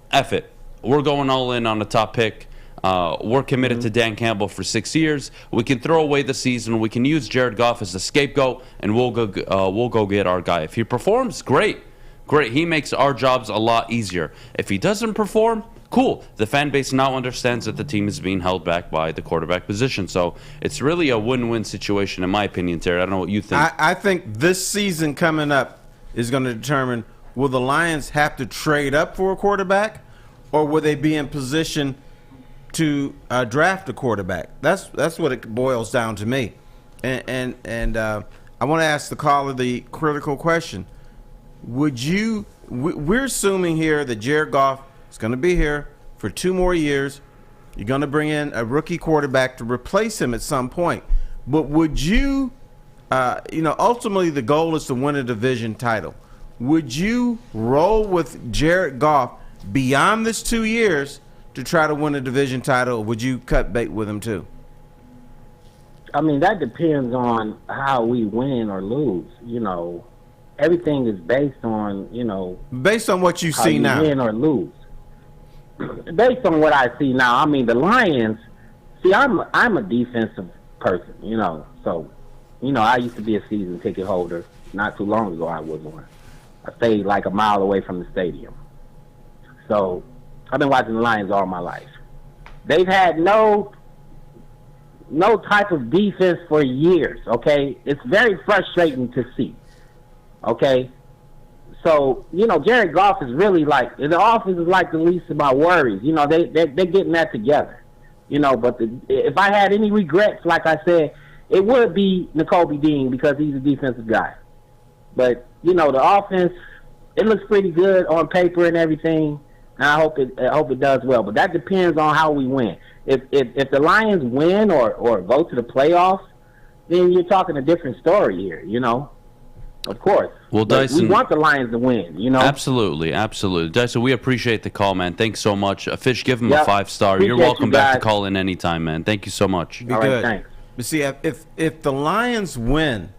F it. We're going all in on the top pick. We're committed to Dan Campbell for 6 years. We can throw away the season. We can use Jared Goff as the scapegoat, and we'll go get our guy. If he performs, great. He makes our jobs a lot easier. If he doesn't perform, cool. The fan base now understands that the team is being held back by the quarterback position. So it's really a win-win situation, in my opinion, Terry. I don't know what you think. I think this season coming up is going to determine, will the Lions have to trade up for a quarterback, or will they be in position to draft a quarterback? That's what it boils down to me. And I want to ask the caller the critical question. We're assuming here that Jared Goff is going to be here for 2 more years. You're going to bring in a rookie quarterback to replace him at some point. But would you, ultimately the goal is to win a division title. Would you roll with Jared Goff beyond this 2 years to try to win a division title, or would you cut bait with him too? I mean, that depends on how we win or lose. Everything is based on, based on what you see now, win or lose. Based on what I see now, I mean, the Lions. See, I'm a defensive person, So, I used to be a season ticket holder. Not too long ago, I was one. I stayed like a mile away from the stadium. So I've been watching the Lions all my life. They've had no type of defense for years, okay? It's very frustrating to see, okay? So, Jared Goff is really like, the offense is like the least of my worries. They're getting that together, but if I had any regrets, like I said, it would be Nakobe Dean, because he's a defensive guy. But, the offense, it looks pretty good on paper and everything. And I hope it does well, but that depends on how we win. If the Lions win or go to the playoffs, then you're talking a different story here. Of course. Well, but Dyson, we want the Lions to win. Absolutely. Dyson, we appreciate the call, man. Thanks so much. Fish, give him a 5-star. You're welcome back to call in anytime, man. Thank you so much. Be good. Thanks. But see, if the Lions win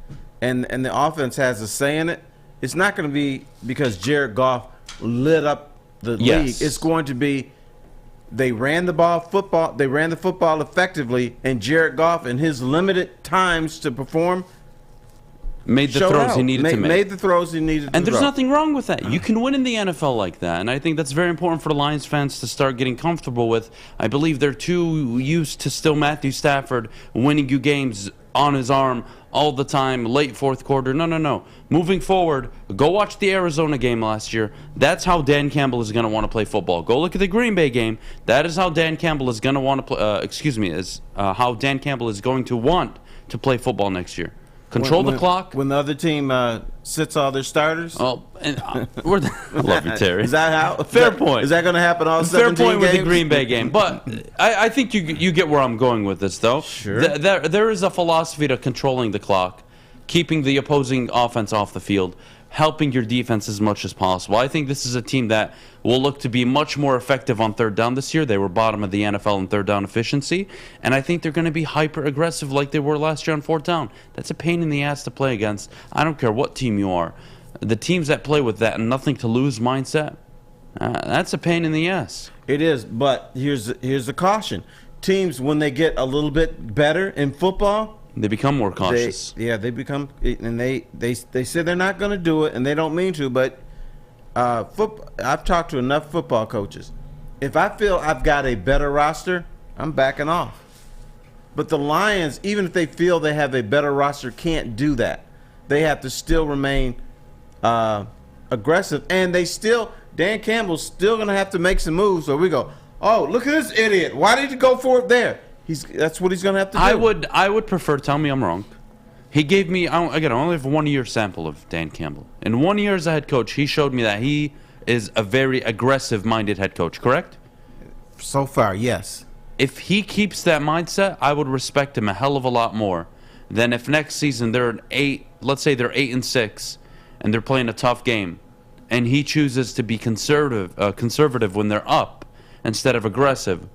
and the offense has a say in it, it's not going to be because Jared Goff lit up the league. It's going to be they ran the football effectively, and Jared Goff, in his limited times to perform, made the throws he needed to make. Made the throws he needed to And there's throw. nothing wrong with that. You can win in the NFL like that. And I think that's very important for the Lions fans to start getting comfortable with. I believe they're too used to still Matthew Stafford winning you games on his arm all the time, late fourth quarter. No. Moving forward, go watch the Arizona game last year. That's how Dan Campbell is going to want to play football. Go look at the Green Bay game. That is how Dan Campbell is going to want to play. How Dan Campbell is going to want to play football next year. Control the clock. When the other team sits all their starters. Oh, and I love you, Terry. Is that how? Fair point. Is that going to happen all 17 Fair point games? with the Green Bay game. But I think you get where I'm going with this, though. Sure. There is a philosophy to controlling the clock, keeping the opposing offense off the field, helping your defense as much as possible. I think this is a team that will look to be much more effective on third down this year. They were bottom of the NFL in third down efficiency, and I think they're going to be hyper-aggressive like they were last year on fourth down. That's a pain in the ass to play against. I don't care what team you are. The teams that play with that nothing-to-lose mindset, that's a pain in the ass. It is, but here's the caution. Teams, when they get a little bit better in football, they become more cautious. They become, and they say they're not going to do it, and they don't mean to. But I've talked to enough football coaches. If I feel I've got a better roster, I'm backing off. But the Lions, even if they feel they have a better roster, can't do that. They have to still remain aggressive. And Dan Campbell's still going to have to make some moves. So we go, oh, look at this idiot. Why did you go for it there? That's what he's going to have to do. I would prefer, tell me I'm wrong. He gave me, again, I only have 1 year sample of Dan Campbell. In 1 year as a head coach, he showed me that he is a very aggressive-minded head coach, correct? So far, yes. If he keeps that mindset, I would respect him a hell of a lot more than if next season they're let's say they're 8-6, and they're playing a tough game, and he chooses to be conservative when they're up instead of aggressive,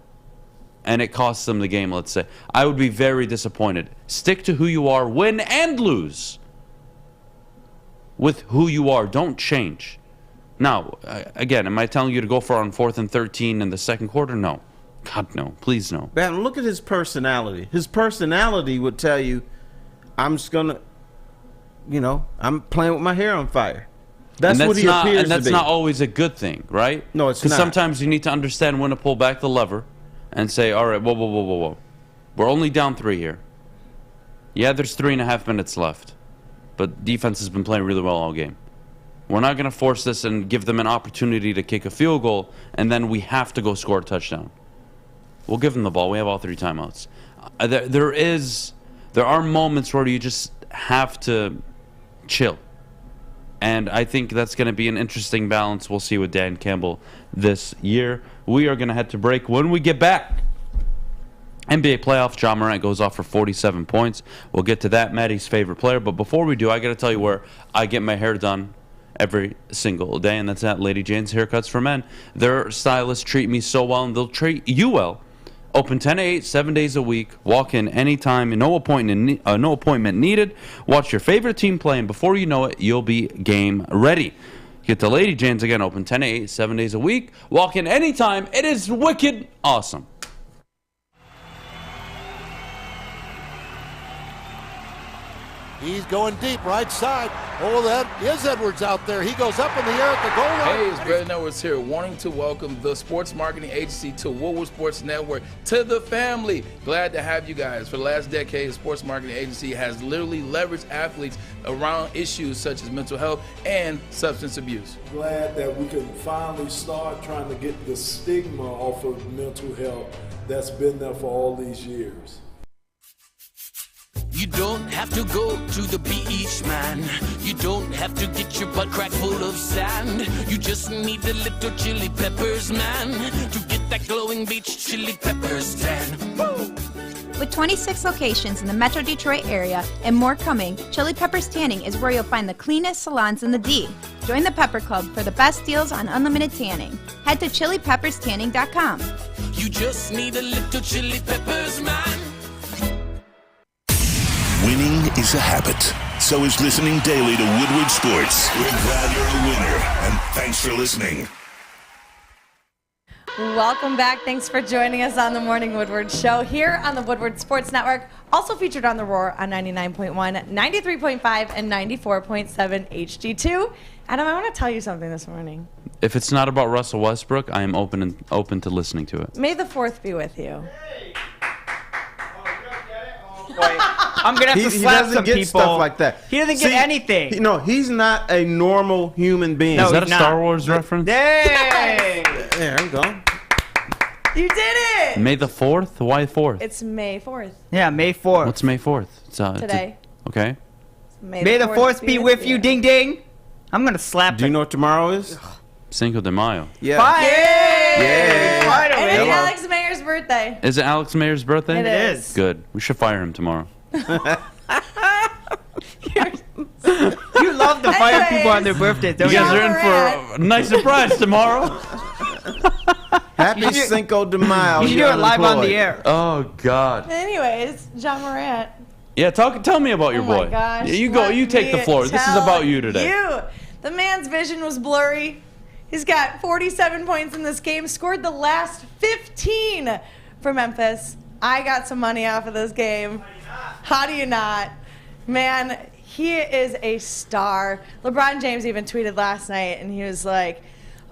and it costs them the game, let's say. I would be very disappointed. Stick to who you are, win and lose with who you are. Don't change. Now, again, am I telling you to go for on 4th and 13 in the second quarter? No. God, no. Please, no. Man, look at his personality. His personality would tell you, I'm just going to, I'm playing with my hair on fire. That's what he appears to be. And that's not always a good thing, right? No, it's not. Because sometimes you need to understand when to pull back the lever and say, all right, whoa. We're only down 3 here. Yeah, there's 3.5 minutes left. But defense has been playing really well all game. We're not going to force this and give them an opportunity to kick a field goal, and then we have to go score a touchdown. We'll give them the ball. We have all 3 timeouts. There are moments where you just have to chill. And I think that's going to be an interesting balance we'll see with Dan Campbell this year. We are going to head to break. When we get back, NBA playoffs, Ja Morant goes off for 47 points. We'll get to that, Maddie's favorite player. But before we do, I got to tell you where I get my hair done every single day, and that's at Lady Jane's Haircuts for Men. Their stylists treat me so well, and they'll treat you well. Open 10 to 8, 7 days a week. Walk in anytime, no appointment needed. Watch your favorite team play, and before you know it, you'll be game ready. Get to Lady Jane's again, open 10 to 8, 7 days a week. Walk in anytime. It is wicked awesome. He's going deep, right side. Oh, that is Edwards out there. He goes up in the air at the goal line. Hey, it's Brandon Edwards here, wanting to welcome the sports marketing agency to Woodward Sports Network, to the family. Glad to have you guys. For the last decade, the sports marketing agency has literally leveraged athletes around issues such as mental health and substance abuse. Glad that we can finally start trying to get the stigma off of mental health that's been there for all these years. You don't have to go to the beach, man. You don't have to get your butt crack full of sand. You just need a little chili peppers, man, to get that glowing beach chili peppers tan. Woo! With 26 locations in the Metro Detroit area and more coming, Chili Peppers Tanning is where you'll find the cleanest salons in the D. Join the Pepper Club for the best deals on unlimited tanning. Head to chilipepperstanning.com. You just need a little chili peppers, man. Winning is a habit. So is listening daily to Woodward Sports. We're glad you're a winner, and thanks for listening. Welcome back. Thanks for joining us on the Morning Woodward Show here on the Woodward Sports Network. Also featured on The Roar on 99.1, 93.5, and 94.7 HD2. Adam, I want to tell you something this morning. If it's not about Russell Westbrook, I am open to listening to it. May the 4th be with you. I'm going to have to slap some people. He doesn't get stuff like that. He doesn't get anything. He's not a normal human being. Is that a Star Wars reference? Hey! There you go. You did it! May the 4th? Why 4th? It's May 4th. Yeah, May 4th. What's May 4th? It's, today. Okay. May the 4th be with you, ding ding. I'm going to slap Do you know what tomorrow is? Cinco de Mayo. Yeah. Yay! Finally. And it's Alex Mayer's birthday. Is it Alex Mayer's birthday? It is. Good. We should fire him tomorrow. You love to fire people on their birthdays, don't you? You guys are in for a nice surprise tomorrow. Happy Cinco de Mayo. You should do it live on the air. Oh, God. Anyways, Ja Morant. Yeah, tell me about your boy. Oh, my gosh. You go. You take the floor. This is about you today. The man's vision was blurry. He's got 47 points in this game, scored the last 15 for Memphis. I got some money off of this game. How do you not? Man, he is a star. LeBron James even tweeted last night, and he was like,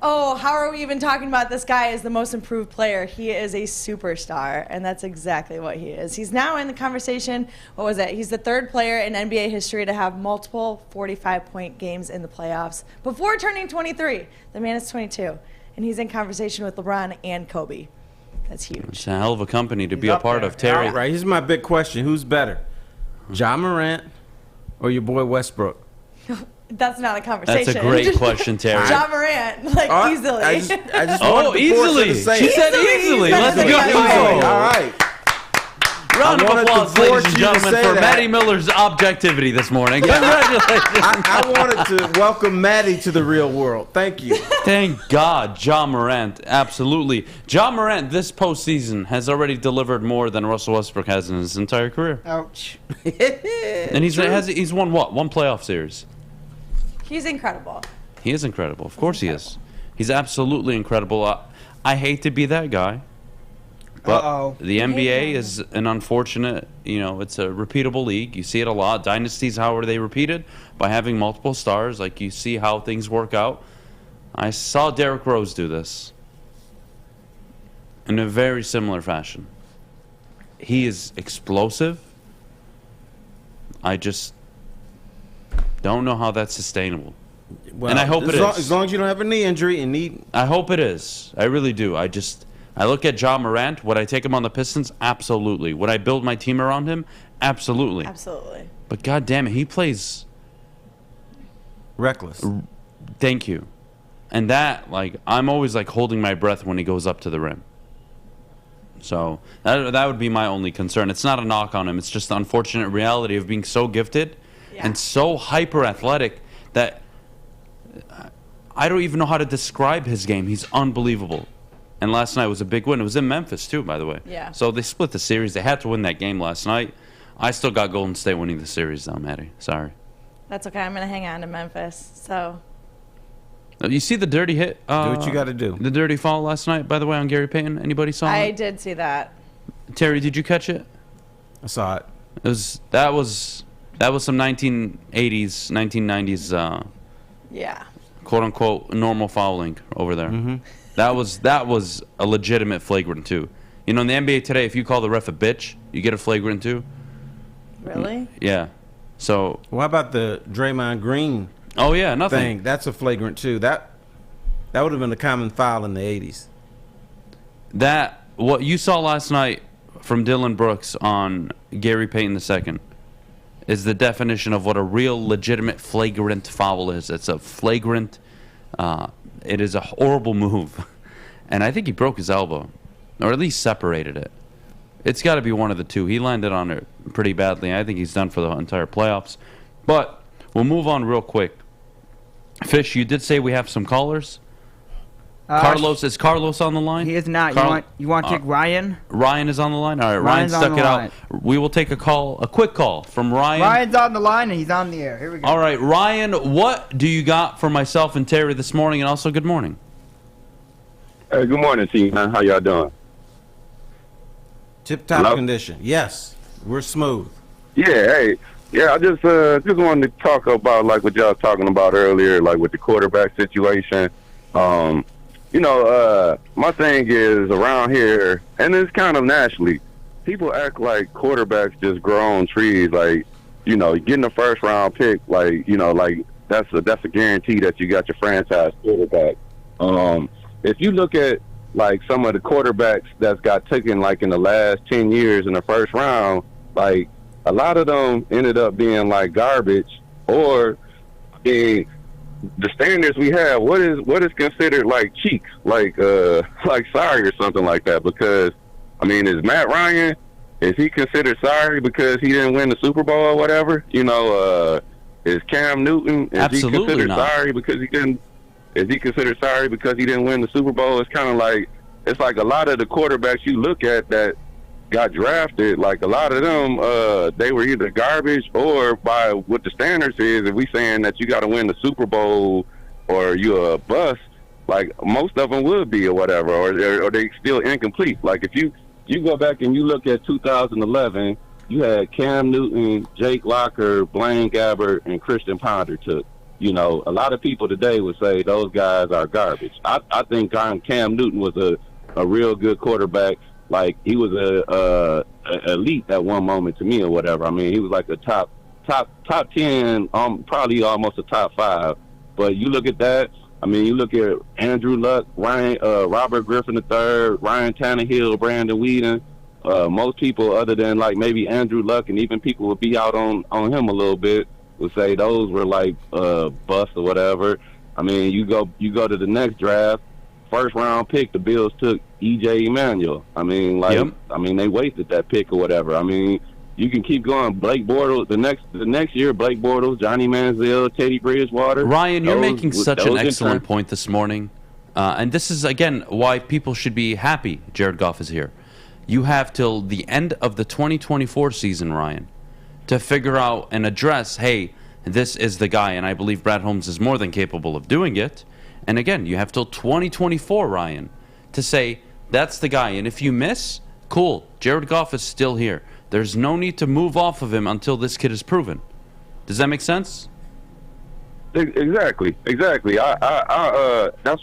oh, how are we even talking about this guy as the most improved player? He is a superstar, and that's exactly what he is. He's now in the conversation. What was it? He's the third player in NBA history to have multiple 45-point games in the playoffs before turning 23. The man is 22, and he's in conversation with LeBron and Kobe. That's huge. It's a hell of a company to be a part of, Terry. All right, here's my big question. Who's better, Ja Morant or your boy Westbrook? That's not a conversation. That's a great question, Terry. Ja Morant, easily. I just wanted the easily. To say She it. said easily. Let's go. All right. Round of applause, ladies and gentlemen, for Maddie Miller's objectivity this morning. Congratulations. I wanted to welcome Maddie to the real world. Thank you. Thank God, Ja Morant. Absolutely. Ja Morant this postseason has already delivered more than Russell Westbrook has in his entire career. Ouch. And he's won what? One playoff series. He's incredible. He is incredible. Of course he is. He's absolutely incredible. I hate to be that guy. But the NBA is an unfortunate, it's a repeatable league. You see it a lot. Dynasties, how are they repeated? By having multiple stars. Like, you see how things work out. I saw Derrick Rose do this in a very similar fashion. He is explosive. I just don't know how that's sustainable. Well, and I hope it is. As long as you don't have a knee injury I hope it is. I really do. I look at Ja Morant. Would I take him on the Pistons? Absolutely. Would I build my team around him? Absolutely. Absolutely. But God damn it, he plays reckless. Thank you. And that, I'm always holding my breath when he goes up to the rim. So that would be my only concern. It's not a knock on him. It's just the unfortunate reality of being so gifted and so hyper athletic that I don't even know how to describe his game. He's unbelievable. And last night was a big win. It was in Memphis, too, by the way. Yeah. So they split the series. They had to win that game last night. I still got Golden State winning the series, though, Maddie. Sorry. That's okay. I'm going to hang on to Memphis. So. You see the dirty hit? Do what you got to do. The dirty foul last night, by the way, on Gary Payton. Anybody saw it? I did see that. Terry, did you catch it? I saw it. That was some 1980s, 1990s, quote unquote normal fouling over there. Mm-hmm. That was a legitimate flagrant too. In the NBA today, if you call the ref a bitch, you get a flagrant too. Really? Yeah. So. Well, how about the Draymond Green? Oh yeah, nothing. Thing? That's a flagrant too. That would have been a common foul in the 80s. What you saw last night from Dylan Brooks on Gary Payton II is the definition of what a real legitimate flagrant foul is. It's a flagrant. It is a horrible move. And I think he broke his elbow, or at least separated it. It's got to be one of the two. He landed on it pretty badly. I think he's done for the entire playoffs. But we'll move on real quick. Fish, you did say we have some callers. Is Carlos on the line? He is not. You want to take Ryan? Ryan is on the line? All right, Ryan's Ryan stuck on the it line. out. We will take a quick call from Ryan. Ryan's on the line and he's on the air. Here we go. All right, Ryan, what do you got for myself and Terry this morning? And also, good morning. Hey, good morning, team. How y'all doing? Tip-top condition. Yes, we're smooth. Yeah, hey. Yeah, I just wanted to talk about what y'all was talking about earlier, with the quarterback situation. My thing is around here, and it's kind of nationally, people act like quarterbacks just grow on trees. Getting a first round pick, that's a guarantee that you got your franchise quarterback. If you look at some of the quarterbacks that's got taken in the last 10 years in the first round, a lot of them ended up being garbage, or the standards we have. What is considered cheeks, sorry or something like that? Because is Matt Ryan, is he considered sorry because he didn't win the Super Bowl or whatever? Is Cam Newton, is he considered sorry because he didn't? Is he considered sorry because he didn't win the Super Bowl? It's kind of it's a lot of the quarterbacks you look at that got drafted, a lot of them, they were either garbage, or by what the standards is, if we saying that you got to win the Super Bowl or you're a bust, most of them would be or whatever, or they still incomplete. If you go back and you look at 2011, you had Cam Newton, Jake Locker, Blaine Gabbert, and Christian Ponder took. You know, a lot of people today would say those guys are garbage. I think Cam Newton was a real good quarterback. Like, he was a elite at one moment to me or whatever. I mean, he was like a top 10, probably almost a top 5. But you look at that. I mean, you look at Andrew Luck, Robert Griffin III, Ryan Tannehill, Brandon Weeden. Most people, other than like maybe Andrew Luck, and even people would be out on him a little bit, would say those were like busts or whatever. I mean, you go to the next draft, first round pick, the Bills took E.J. Emanuel. I mean, they wasted that pick or whatever. I mean, you can keep going. Blake Bortles, the next year, Blake Bortles, Johnny Manziel, Teddy Bridgewater. Ryan, you're making such an excellent point this morning. And this is, again, why people should be happy Jared Goff is here. You have till the end of the 2024 season, Ryan, to figure out and address, hey, this is the guy. And I believe Brad Holmes is more than capable of doing it. And again, you have till 2024, Ryan, to say, that's the guy. And if you miss, cool, Jared Goff is still here. There's no need to move off of him until this kid is proven. Does that make sense? Exactly. That's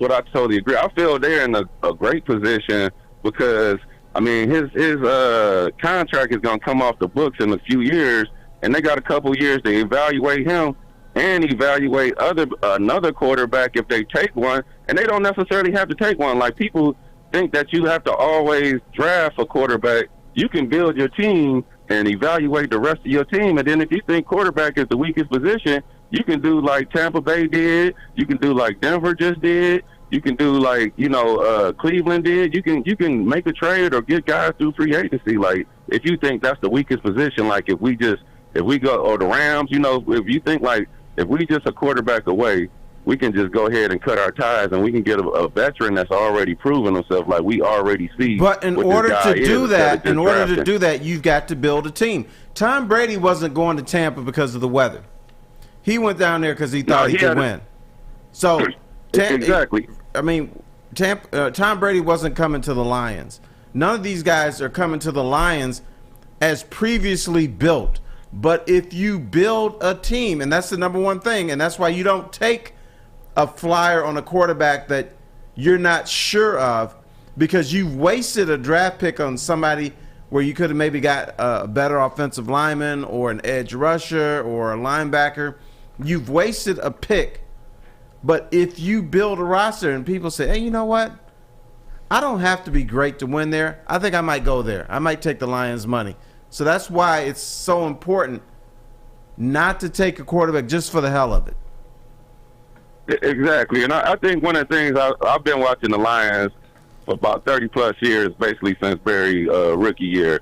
what I totally agree. I feel they're in a great position because, I mean, his contract is going to come off the books in a few years, and they got a couple years to evaluate him and evaluate another quarterback if they take one, and they don't necessarily have to take one. Like, people think that you have to always draft a quarterback. You can build your team and evaluate the rest of your team, and then if you think quarterback is the weakest position, you can do like Tampa Bay did. You can do like Denver just did. You can do like, Cleveland did. You can make a trade or get guys through free agency. Like, if you think that's the weakest position, like if we go, or the Rams, if you think like if we just a quarterback away, we can just go ahead and cut our ties, and we can get a veteran that's already proven himself. Like, we already see. But in order to do that, you've got to build a team. Tom Brady wasn't going to Tampa because of the weather. He went down there because he thought he could win. So, exactly. I mean, Tom Brady wasn't coming to the Lions. None of these guys are coming to the Lions as previously built. But if you build a team, and that's the number one thing, and that's why you don't take a flyer on a quarterback that you're not sure of, because you've wasted a draft pick on somebody where you could have maybe got a better offensive lineman or an edge rusher or a linebacker. You've wasted a pick. But if you build a roster and people say, hey, you know what? I don't have to be great to win there. I think I might go there. I might take the Lions' money. So that's why it's so important not to take a quarterback just for the hell of it. Exactly. And I think one of the things, I've been watching the Lions for about 30-plus years, basically since Barry's rookie year.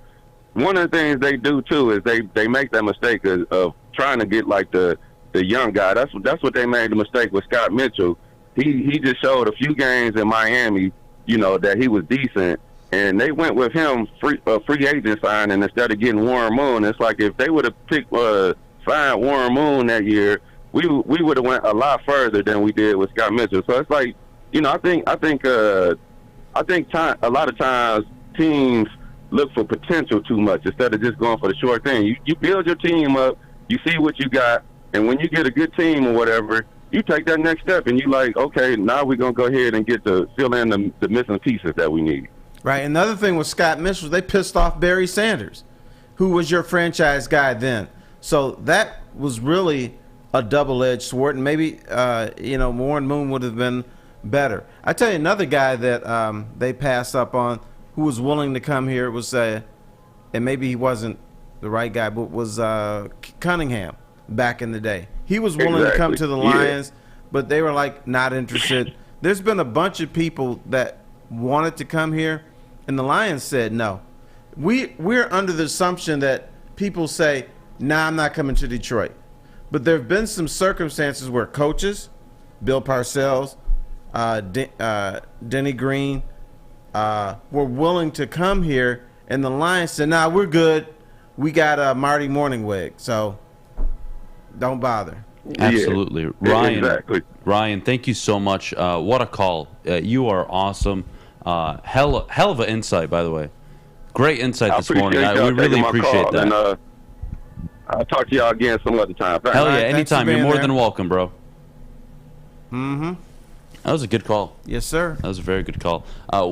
One of the things they do, too, is they make that mistake of trying to get, like, the young guy. That's what they made the mistake with Scott Mitchell. He just showed a few games in Miami, that he was decent, and they went with him free agent signing instead of getting Warren Moon. It's like if they would have signed Warren Moon that year, we would have went a lot further than we did with Scott Mitchell. So it's like, I think a lot of times teams look for potential too much instead of just going for the short thing. You build your team up, you see what you got, and when you get a good team or whatever, you take that next step and you like, okay, now we're going to go ahead and get to fill in the missing pieces that we need. Right. Another thing with Scott Mitchell, they pissed off Barry Sanders, who was your franchise guy then. So that was really a double-edged sword, and maybe, Warren Moon would have been better. I tell you another guy that they passed up on who was willing to come here was, and maybe he wasn't the right guy, but was Cunningham back in the day. He was willing to come to the Lions, but they were, like, not interested. There's been a bunch of people that wanted to come here, and the Lions said no. We're under the assumption that people say, nah, I'm not coming to Detroit. But there have been some circumstances where coaches, Bill Parcells, Denny Green, were willing to come here, and the Lions said, nah, we're good. We got Marty Morningweg, so don't bother. Absolutely. Yeah, Ryan, exactly. Ryan, thank you so much. What a call. You are awesome. Hell of an insight, by the way. Great insight this morning. We really appreciate that. And, I'll talk to y'all again some other time. Hell yeah, anytime. You're more than welcome, bro. Mm-hmm. That was a good call. Yes, sir. That was a very good call.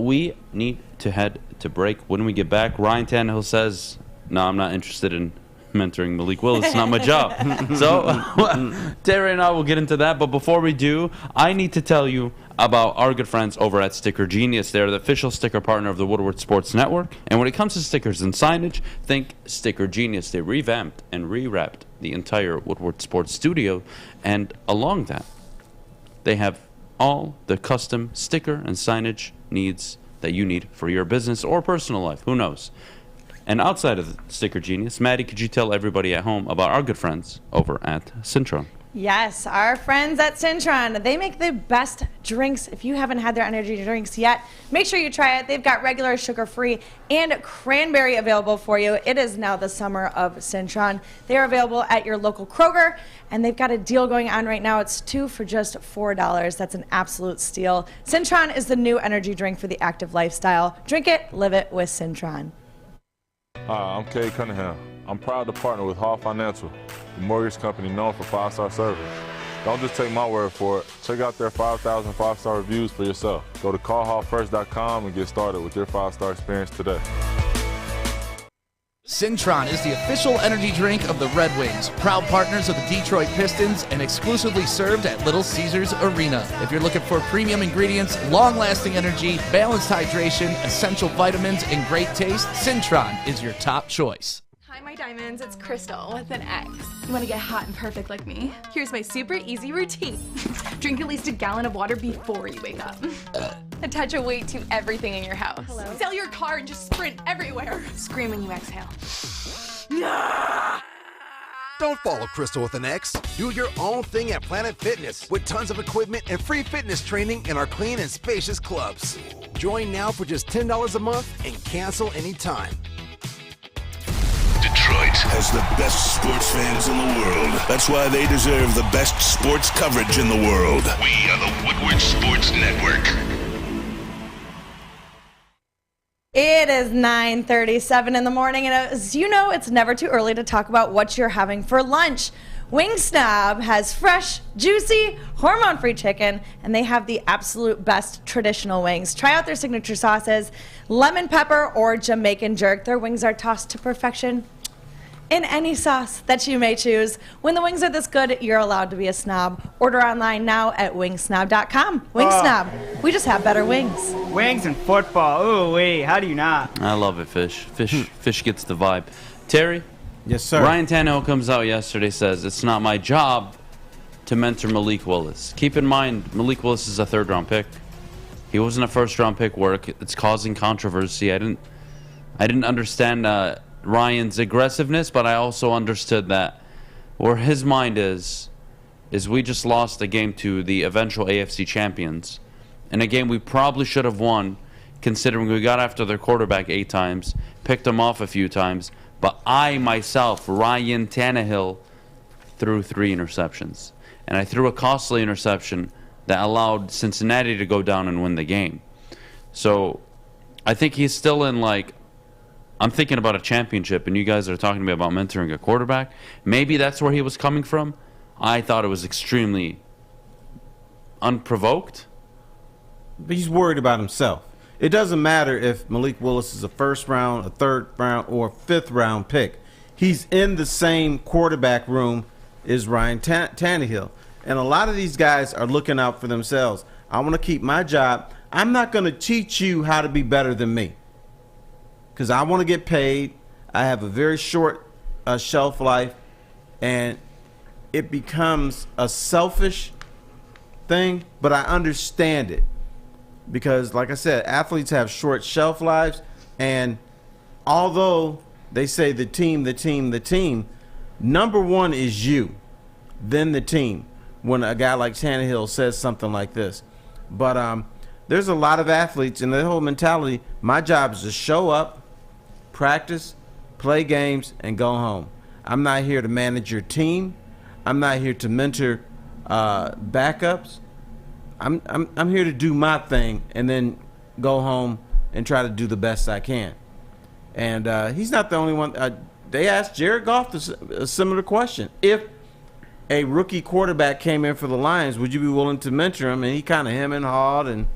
We need to head to break. When we get back, Ryan Tannehill says, no, I'm not interested in mentoring Malik Willis. It's not my job. So Terry and I will get into that. But before we do, I need to tell you about our good friends over at Sticker Genius. They're the official sticker partner of the Woodward Sports Network. And when it comes to stickers and signage, think Sticker Genius. They revamped and rewrapped the entire Woodward Sports studio. And along that, they have all the custom sticker and signage needs that you need for your business or personal life. Who knows? And outside of Sticker Genius, Maddie, could you tell everybody at home about our good friends over at Cintron? Yes, our friends at Cintron, they make the best drinks. If you haven't had their energy drinks yet, make sure you try it. They've got regular, sugar-free, and cranberry available for you. It is now the summer of Cintron. They are available at your local Kroger, and they've got a deal going on right now. It's 2 for just $4. That's an absolute steal. Cintron is the new energy drink for the active lifestyle. Drink it, live it with Cintron. Hi, I'm Kay Cunningham. I'm proud to partner with Hall Financial, the mortgage company known for 5-star service. Don't just take my word for it. Check out their 5,000 5-star reviews for yourself. Go to callhallfirst.com and get started with your 5-star experience today. Cintron is the official energy drink of the Red Wings, proud partners of the Detroit Pistons, and exclusively served at Little Caesars Arena. If you're looking for premium ingredients, long-lasting energy, balanced hydration, essential vitamins, and great taste, Cintron is your top choice. Hi, my diamonds. It's Crystal with an X. You want to get hot and perfect like me? Here's my super easy routine. Drink at least a gallon of water before you wake up. Attach a weight to everything in your house. Hello? Sell your car and just sprint everywhere. Scream when you exhale. Don't follow Crystal with an X. Do your own thing at Planet Fitness with tons of equipment and free fitness training in our clean and spacious clubs. Join now for just $10 a month and cancel anytime. Detroit has the best sports fans in the world. That's why they deserve the best sports coverage in the world. We are the Woodward Sports Network. It is 9:37 in the morning, and as you know, it's never too early to talk about what you're having for lunch. Wing Snob has fresh, juicy, hormone-free chicken, and they have the absolute best traditional wings. Try out their signature sauces, lemon pepper or Jamaican jerk. Their wings are tossed to perfection in any sauce that you may choose. When the wings are this good, you're allowed to be a snob. Order online now at wingsnob.com. Wing Snob, we just have better wings. Wings and football, ooh-wee, how do you not? I love it, Fish. Fish gets the vibe. Terry? Yes, sir. Ryan Tannehill comes out yesterday, says, it's not my job to mentor Malik Willis. Keep in mind, Malik Willis is a third-round pick. He wasn't a first-round pick work. It's causing controversy. I didn't understand Ryan's aggressiveness, but I also understood that where his mind is we just lost a game to the eventual AFC champions. And a game we probably should have won, considering we got after their quarterback 8 times, picked him off a few times. But I, myself, Ryan Tannehill, threw 3 interceptions. And I threw a costly interception that allowed Cincinnati to go down and win the game. So I think he's still in, like, I'm thinking about a championship, and you guys are talking to me about mentoring a quarterback. Maybe that's where he was coming from. I thought it was extremely unprovoked. But he's worried about himself. It doesn't matter if Malik Willis is a first round, a third round, or 5th round pick. He's in the same quarterback room as Ryan Tannehill. And a lot of these guys are looking out for themselves. I want to keep my job. I'm not going to teach you how to be better than me, because I want to get paid. I have a very short shelf life, and it becomes a selfish thing, but I understand it. Because, like I said, athletes have short shelf lives, and although they say the team, number one is you, then the team, when a guy like Tannehill says something like this. But there's a lot of athletes, and the whole mentality, my job is to show up, practice, play games, and go home. I'm not here to manage your team. I'm not here to mentor backups. I'm here to do my thing and then go home and try to do the best I can. And he's not the only one. They asked Jared Goff a similar question. If a rookie quarterback came in for the Lions, would you be willing to mentor him? And he kind of hem and hawed and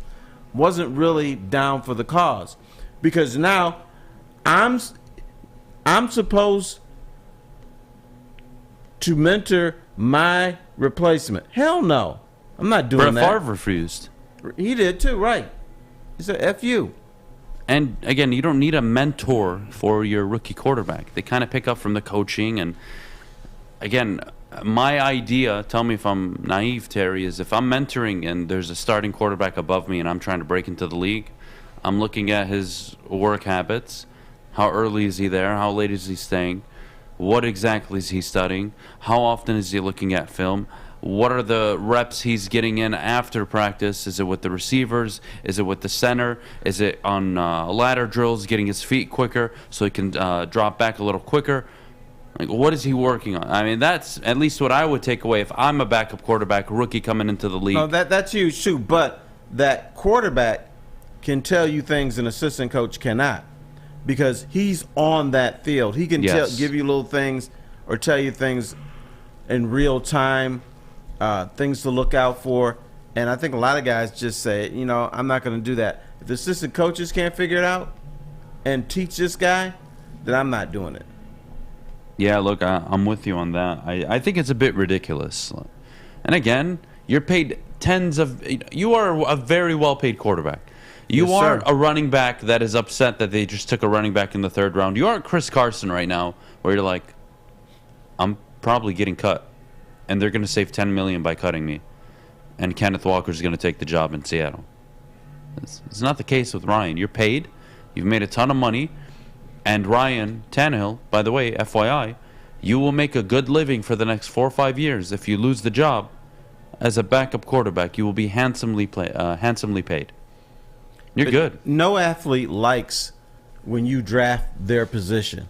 wasn't really down for the cause. Because now I'm supposed to mentor my replacement. Hell no. I'm not doing that. Brett Favre refused. He did too, right. He said, F you. And again, you don't need a mentor for your rookie quarterback. They kind of pick up from the coaching. And again, my idea, tell me if I'm naive, Terry, is if I'm mentoring and there's a starting quarterback above me and I'm trying to break into the league, I'm looking at his work habits. How early is he there? How late is he staying? What exactly is he studying? How often is he looking at film? What are the reps he's getting in after practice? Is it with the receivers? Is it with the center? Is it on ladder drills, getting his feet quicker so he can drop back a little quicker? Like, what is he working on? I mean, that's at least what I would take away if I'm a backup quarterback, rookie coming into the league. No, that's huge too. But that quarterback can tell you things an assistant coach cannot, because he's on that field. He can give you little things or tell you things in real time. Things to look out for. And I think a lot of guys just say, you know, I'm not going to do that. If the assistant coaches can't figure it out and teach this guy, then I'm not doing it. Yeah, look, I'm with you on that. I think it's a bit ridiculous. And again, you're paid tens of... You are a very well-paid quarterback. You Yes, aren't sir. a running back that is upset that they just took a running back in the third round. You aren't Chris Carson right now, where you're like, I'm probably getting cut. And they're going to save $10 million by cutting me. And Kenneth Walker's going to take the job in Seattle. It's not the case with Ryan. You're paid. You've made a ton of money. And Ryan Tannehill, by the way, FYI, you will make a good living for the next 4 or 5 years. If you lose the job as a backup quarterback, you will be handsomely paid. You're good. No athlete likes when you draft their position,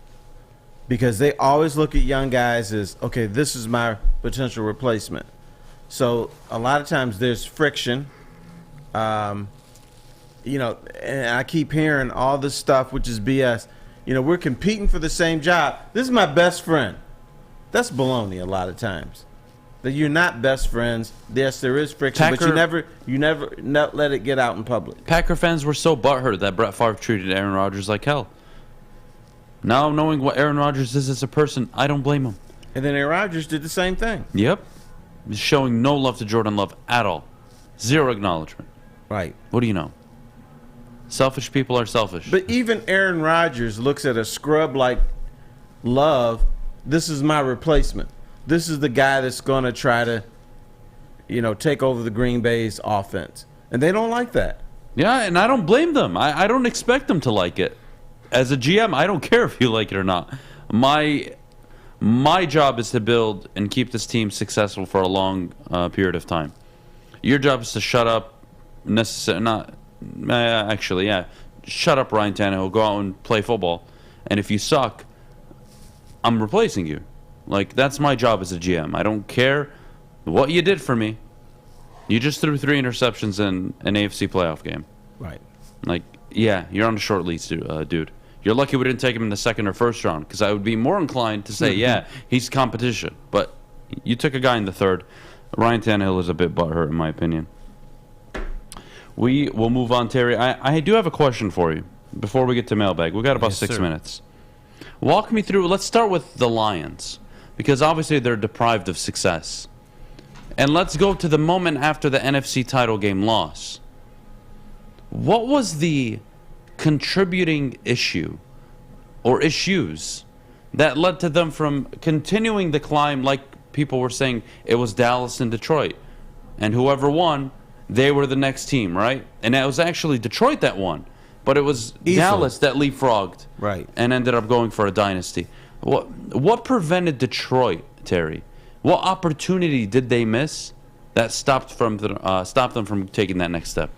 because they always look at young guys as, okay, this is my potential replacement. So a lot of times there's friction. You know, and I keep hearing all this stuff, which is BS. You know, we're competing for the same job. This is my best friend. That's baloney a lot of times. That you're not best friends. Yes, there is friction, but you never let it get out in public. Packer fans were so butthurt that Brett Favre treated Aaron Rodgers like hell. Now, knowing what Aaron Rodgers is as a person, I don't blame him. And then Aaron Rodgers did the same thing. Yep. He's showing no love to Jordan Love at all. Zero acknowledgement. Right. What do you know? Selfish people are selfish. But even Aaron Rodgers looks at a scrub like Love. This is my replacement. This is the guy that's going to try to, you know, take over the Green Bay's offense. And they don't like that. Yeah, and I don't blame them. I don't expect them to like it. As a GM, I don't care if you like it or not. My job is to build and keep this team successful for a long period of time. Your job is to shut up. Shut up, Ryan Tannehill. Go out and play football. And if you suck, I'm replacing you. Like, that's my job as a GM. I don't care what you did for me. You just threw 3 interceptions in an AFC playoff game. Right. Like, yeah, you're on a short leash, dude. You're lucky we didn't take him in the second or first round, because I would be more inclined to say, yeah, he's competition. But you took a guy in the third. Ryan Tannehill is a bit butthurt, in my opinion. We will move on, Terry. I do have a question for you before we get to mailbag. We've got about 6 minutes. Walk me through. Let's start with the Lions, because obviously they're deprived of success. And let's go to the moment after the NFC title game loss. What was the contributing issue or issues that led to them from continuing the climb? Like people were saying, it was Dallas and Detroit, and whoever won, they were the next team, right? And it was actually Detroit that won, but it was Dallas that leapfrogged, right, and ended up going for a dynasty. What prevented Detroit, Terry? What opportunity did they miss that stopped them from taking that next step?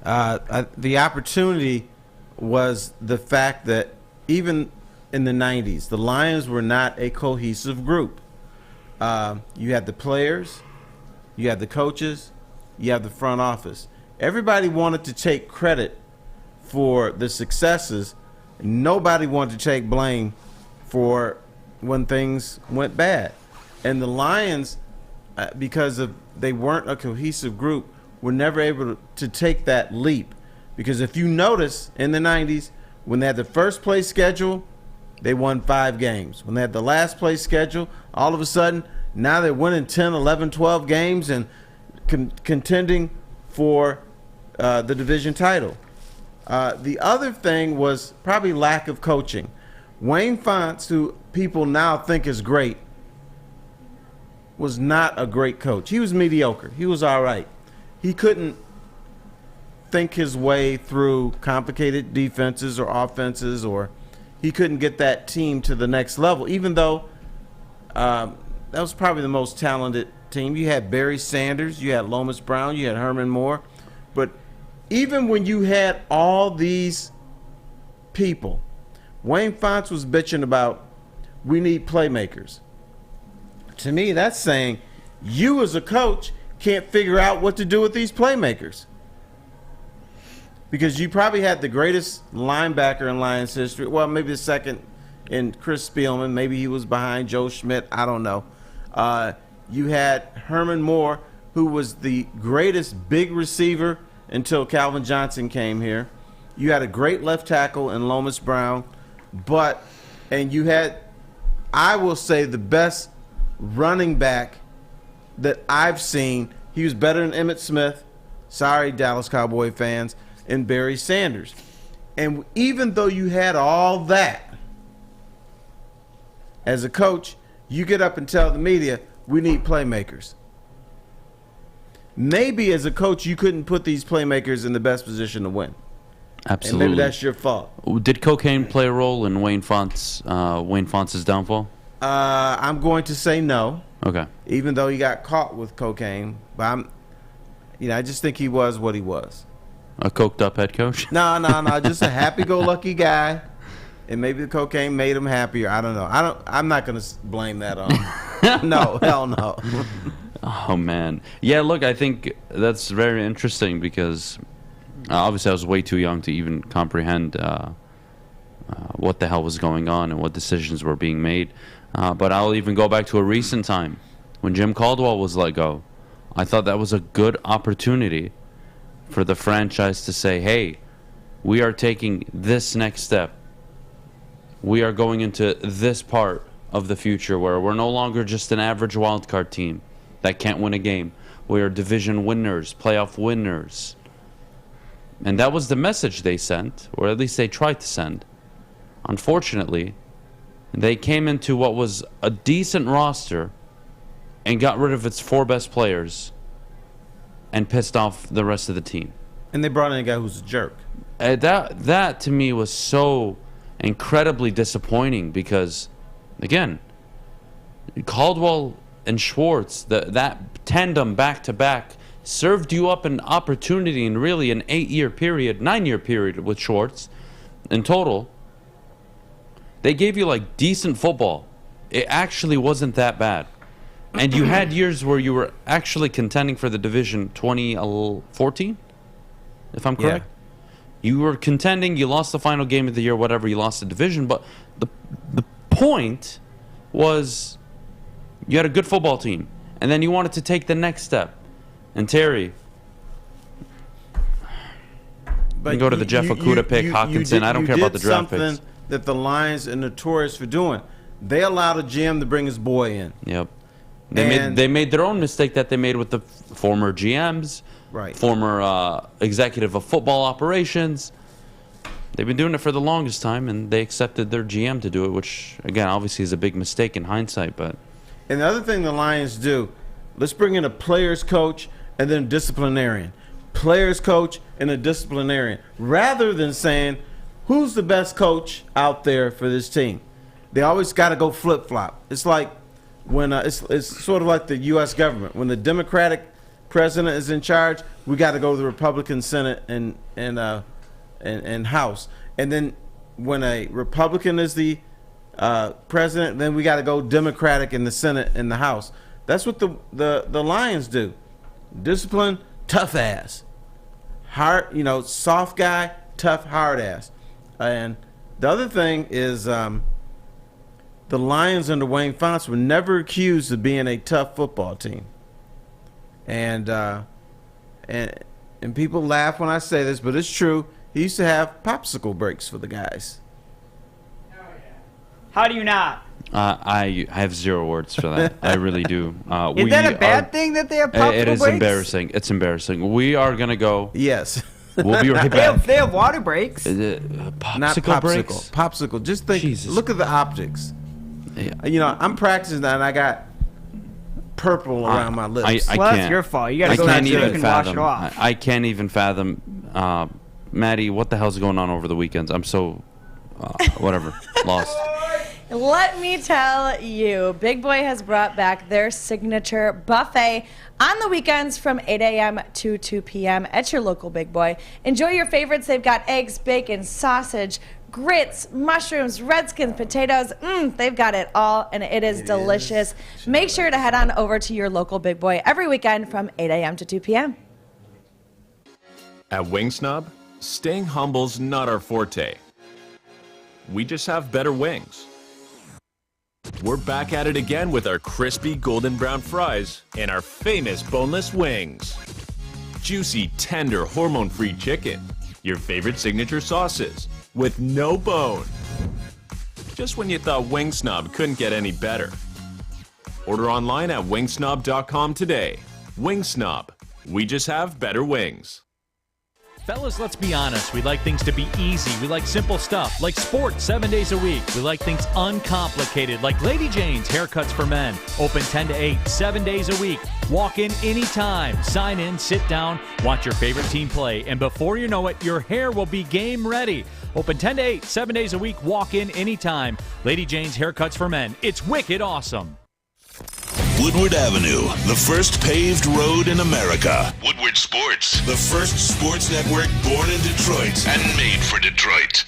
The opportunity was the fact that even in the 90s, the Lions were not a cohesive group. You had the players, you had the coaches, you have the front office. Everybody wanted to take credit for the successes. Nobody wanted to take blame for when things went bad. And the Lions because they weren't a cohesive group, were never able to take that leap. Because if you notice in the 90s, when they had the first place schedule, they won 5 games. When they had the last place schedule, all of a sudden, now they're winning 10, 11, 12 games and contending for the division title. The other thing was probably lack of coaching. Wayne Fontes, who people now think is great, was not a great coach. He was mediocre. He was all right. He couldn't think his way through complicated defenses or offenses, or he couldn't get that team to the next level, even though that was probably the most talented team. You had Barry Sanders, you had Lomas Brown, you had Herman Moore. But even when you had all these people, Wayne Fontes was bitching about, we need playmakers. To me, that's saying you as a coach can't figure out what to do with these playmakers. Because you probably had the greatest linebacker in Lions history. Well, maybe the second in Chris Spielman. Maybe he was behind Joe Schmidt. I don't know. You had Herman Moore, who was the greatest big receiver until Calvin Johnson came here. You had a great left tackle in Lomas Brown. And you had, I will say, the best running back that I've seen. He was better than Emmitt Smith. Sorry, Dallas Cowboy fans. And Barry Sanders. And even though you had all that, as a coach, you get up and tell the media, we need playmakers. Maybe as a coach, you couldn't put these playmakers in the best position to win. Absolutely. And maybe that's your fault. Did cocaine play a role in Wayne Fontes' downfall? I'm going to say no. Okay. Even though he got caught with cocaine, but I just think he was what he was. A coked up head coach? No, just a happy-go-lucky guy, and maybe the cocaine made him happier. I don't know. I'm not going to blame that on him. No, hell no. Oh man, yeah. Look, I think that's very interesting because obviously I was way too young to even comprehend what the hell was going on and what decisions were being made. But I'll even go back to a recent time when Jim Caldwell was let go. I thought that was a good opportunity for the franchise to say, hey, we are taking this next step. We are going into this part of the future where we're no longer just an average wildcard team that can't win a game. We are division winners, playoff winners. And that was the message they sent, or at least they tried to send. Unfortunately, they came into what was a decent roster and got rid of its 4 best players and pissed off the rest of the team. And they brought in a guy who's a jerk. That to me was so incredibly disappointing because, again, Caldwell and Schwartz, that tandem back-to-back, served you up an opportunity in really an 9-year period with Schwartz in total. They gave you like decent football. It actually wasn't that bad. And you had years where you were actually contending for the division. 2014, if I'm correct. Yeah. You were contending. You lost the final game of the year, whatever. You lost the division. But the point was you had a good football team. And then you wanted to take the next step. And Terry, you can go to the Jeff Okudah pick, Hawkinson. I don't care about the draft picks. Something that the Lions are notorious for doing. They allowed a GM to bring his boy in. Yep. They made their own mistake that they made with the former GMs, right? Former executive of football operations. They've been doing it for the longest time, and they accepted their GM to do it, which, again, obviously is a big mistake in hindsight. But and the other thing the Lions do, let's bring in a players coach and then a disciplinarian. Players coach and a disciplinarian. Rather than saying, who's the best coach out there for this team? They always got to go flip-flop. It's like when it's sort of like the U.S. government. When the Democratic president is in charge, we got to go to the Republican Senate and House. And then when a Republican is the president, then we got to go Democratic in the Senate and the House. That's what the Lions do. Discipline, tough ass. Hard, soft guy, tough, hard ass. And the other thing is the Lions under Wayne Fontes were never accused of being a tough football team. And people laugh when I say this, but it's true. He used to have popsicle breaks for the guys. How do you not? I have zero words for that. I really do. Is that a bad thing that they have popsicle breaks? It is embarrassing. It's embarrassing. We are going to go. Yes. We'll be right back. They have water breaks. Popsicle Not popsicle. breaks? Popsicle. Just think. Jesus. Look at the optics. Yeah. I'm practicing that, and I got purple around my lips. I well, can't. That's your fault. You got to go to the sink and wash it off. I can't even fathom. Maddie, what the hell's going on over the weekends? I'm so, whatever, lost. Let me tell you, Big Boy has brought back their signature buffet on the weekends from 8 a.m. to 2 p.m. at your local Big Boy. Enjoy your favorites. They've got eggs, bacon, sausage, grits, mushrooms, Redskins, potatoes. They've got it all, and it is delicious. Make sure to head on over to your local Big Boy every weekend from 8 a.m. to 2 p.m. At Wing Snob, staying humble's not our forte. We just have better wings. We're back at it again with our crispy golden brown fries and our famous boneless wings. Juicy, tender, hormone-free chicken. Your favorite signature sauces with no bone. Just when you thought Wing Snob couldn't get any better. Order online at wingsnob.com today. Wing Snob. We just have better wings. Fellas, let's be honest. We like things to be easy. We like simple stuff, like sports 7 days a week. We like things uncomplicated, like Lady Jane's Haircuts for Men. Open 10 to 8, 7 days a week. Walk in anytime. Sign in, sit down, watch your favorite team play, and before you know it, your hair will be game ready. Open 10 to 8, 7 days a week. Walk in anytime. Lady Jane's Haircuts for Men. It's wicked awesome. Woodward Avenue, the first paved road in America. Woodward Sports, The first sports network born in Detroit. and made for Detroit.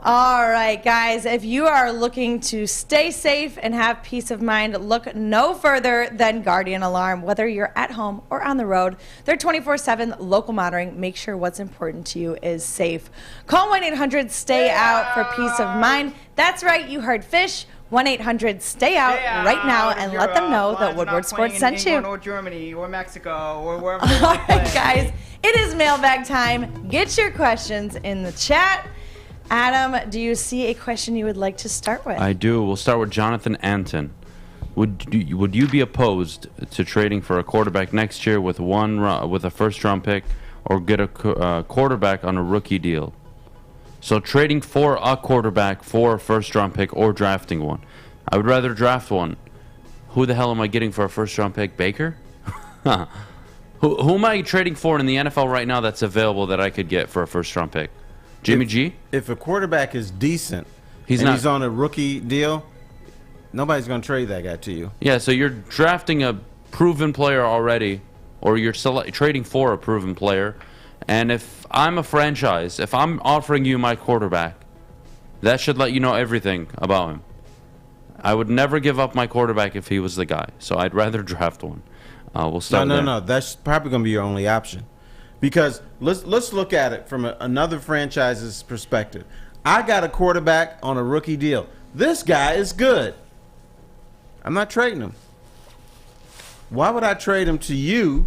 All right, guys, if you are looking to stay safe and have peace of mind, look no further than Guardian Alarm. Whether you're at home or on the road, their 24/7 local monitoring makes sure what's important to you is safe. Call 1-800-STAY-OUT for peace of mind. That's right, you heard fish. 1-800-STAY-OUT right now and let them know that Woodward Sports sent you. Or Germany or Mexico or wherever. All right, guys, it is mailbag time. Get your questions in the chat. Adam, do you see a question you would like to start with? I do. We'll start with Jonathan Anton. Would you be opposed to trading for a quarterback next year with a first-round pick, or get a quarterback on a rookie deal? So trading for a quarterback for a first-round pick or drafting one. I would rather draft one. Who the hell am I getting for a first-round pick? Baker? Who am I trading for in the NFL right now that's available that I could get for a first-round pick? Jimmy G? If a quarterback is decent he's on a rookie deal, nobody's going to trade that guy to you. Yeah, so you're drafting a proven player already, or you're trading for a proven player. And if I'm a franchise, if I'm offering you my quarterback, that should let you know everything about him. I would never give up my quarterback if he was the guy. So I'd rather draft one. We'll start there. No. That's probably going to be your only option. Because let's look at it from another franchise's perspective. I got a quarterback on a rookie deal. This guy is good. I'm not trading him. Why would I trade him to you?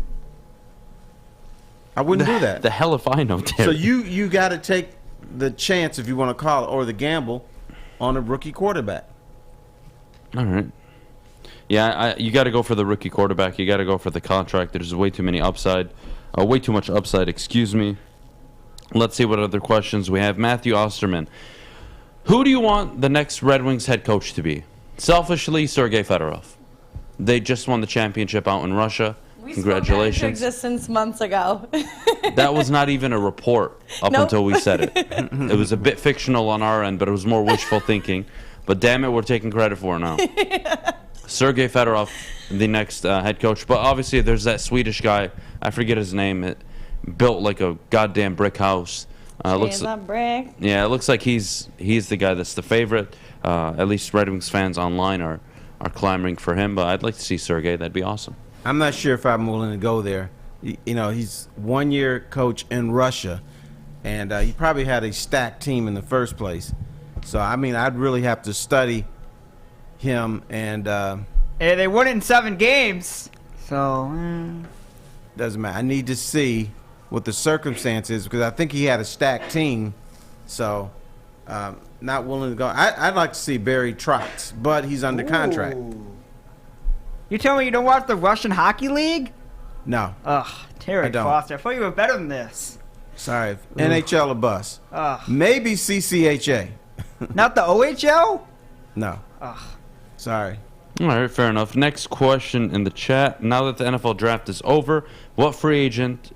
I wouldn't do that. The hell if I know, Terry. So you got to take the chance, if you want to call it, or the gamble on a rookie quarterback. All right. Yeah, you got to go for the rookie quarterback. You got to go for the contract. There's way too much upside. Excuse me. Let's see what other questions we have. Matthew Osterman. Who do you want the next Red Wings head coach to be? Selfishly, Sergei Fedorov. They just won the championship out in Russia. Congratulations. Into existence months ago. That was not even a report until we said it. It was a bit fictional on our end, but it was more wishful thinking. But damn it, we're taking credit for it now. Sergei Fedorov, the next head coach. But obviously there's that Swedish guy. I forget his name. It built like a goddamn brick house. Brick. Yeah, it looks like he's the guy that's the favorite. At least Red Wings fans online are clamoring for him. But I'd like to see Sergei. That'd be awesome. I'm not sure if I'm willing to go there. He's 1 year coach in Russia, and he probably had a stacked team in the first place. So, I'd really have to study him. And they won it in 7 games. So, Doesn't matter. I need to see what the circumstances because I think he had a stacked team. So, not willing to go. I'd like to see Barry Trotz, but he's under contract. You tell me you don't watch the Russian Hockey League? No. Ugh, Terry I don't. Foster. I thought you were better than this. Sorry. NHL a bus. Ugh. Maybe CCHA. Not the OHL? No. Ugh. Sorry. All right, fair enough. Next question in the chat. Now that the NFL draft is over, what free agent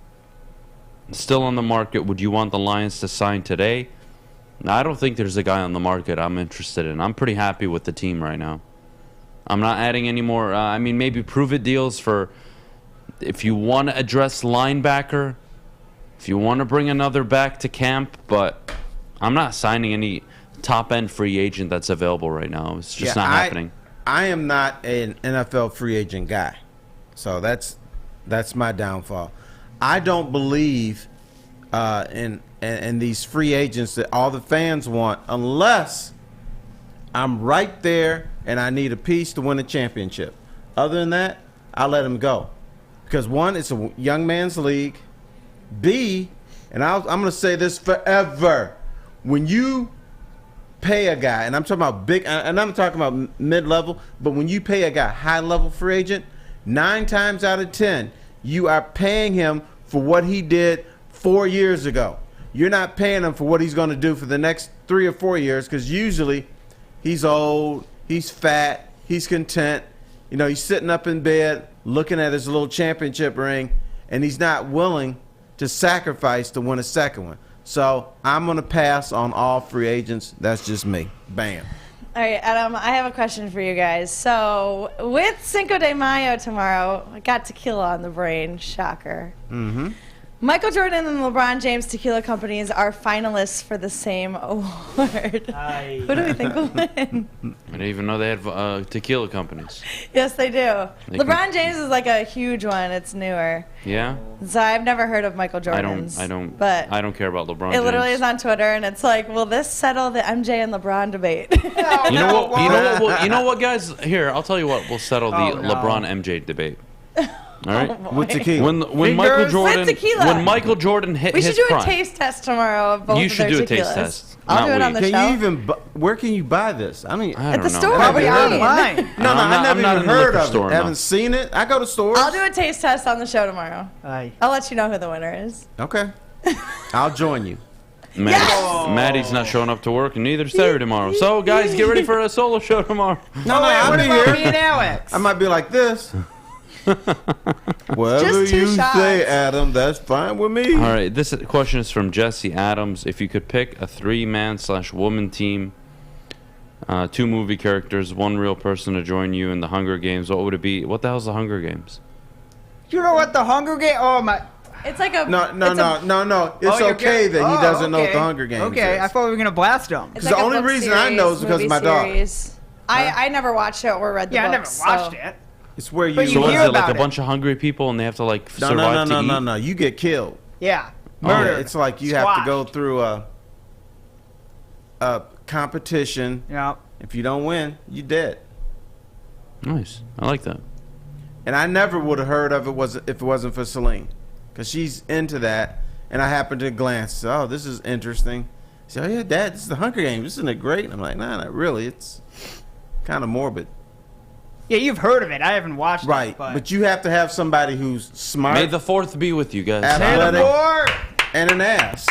still on the market would you want the Lions to sign today? Now, I don't think there's a guy on the market I'm interested in. I'm pretty happy with the team right now. I'm not adding any more. Maybe prove-it deals for if you want to address linebacker, if you want to bring another back to camp, but I'm not signing any top-end free agent that's available right now. It's just not happening. I am not an NFL free agent guy. So that's my downfall. I don't believe in these free agents that all the fans want unless I'm right there and I need a piece to win a championship. Other than that, I'll let him go. Because one, it's a young man's league. B, and I'm going to say this forever. When you pay a guy, and I'm talking about big, and I'm talking about mid-level, but when you pay a guy high-level free agent, 9 times out of 10, you are paying him for what he did 4 years ago. You're not paying him for what he's going to do for the next 3 or 4 years because usually he's old, he's fat, he's content. You know, he's sitting up in bed looking at his little championship ring, and he's not willing to sacrifice to win a second one. So I'm going to pass on all free agents. That's just me. Bam. All right, Adam, I have a question for you guys. So with Cinco de Mayo tomorrow, I got tequila on the brain. Shocker. Mm-hmm. Michael Jordan and LeBron James Tequila Companies are finalists for the same award. Who do we think will win? I didn't even know they had tequila companies. Yes, they do. They LeBron James is like a huge one. It's newer. Yeah? So I've never heard of Michael Jordan's. I don't care about LeBron It literally James. is on Twitter, and it's like, will this settle the MJ and LeBron debate? You know what, guys? Here, I'll tell you what. We'll settle the LeBron MJ debate. All right, with tequila. When Michael Jordan hit we his should do prime. a taste test tomorrow of both You of should their do a tequilas. taste test. I'll do it on the show. Can you even? Where can you buy this? I mean, At the store. Probably online. I never not even in the heard liquor of store, it. no. Haven't seen it. I go to stores. I'll do a taste test on the show tomorrow. I'll let you know who the winner is. Okay, I'll join you. Maddie's not showing up to work, and neither is Terry tomorrow. So, guys, get ready for a solo show tomorrow. No, I'll be here. Me and Alex? I might be like this. Whatever Just 2 you shots. say, Adam, that's fine with me. All right, this question is from Jesse Adams. If you could pick a 3-man/woman team, 2 movie characters, 1 real person to join you in the Hunger Games, what would it be? What the hell's the Hunger Games? You know what the Hunger Games? Oh my! It's like a No. It's you're okay good. that he doesn't know what okay. the Hunger Games Okay, is. I thought we were gonna blast him. It's The like a only book reason I know is because of my dog. series. I never watched it or read the Yeah, I books. never watched so. it. It's where you. But So what hear is it, like about a it. bunch of hungry people and they have to like survive to eat? No. You get killed. Yeah, Oh, murder. it's like you have to go through a competition. Yeah. If you don't win, you dead. Nice. I like that. And I never would have heard of it if it wasn't for Celine, because she's into that. And I happened to glance. Oh, this is interesting. She said, "Oh yeah, Dad, this is the Hunger Games. Isn't it great?" And I'm like, "Nah, not really. It's kind of morbid." Yeah, you've heard of it. I haven't watched Right, it. But but you have to have somebody who's smart, May the 4th be with you guys. athletic, and an ass.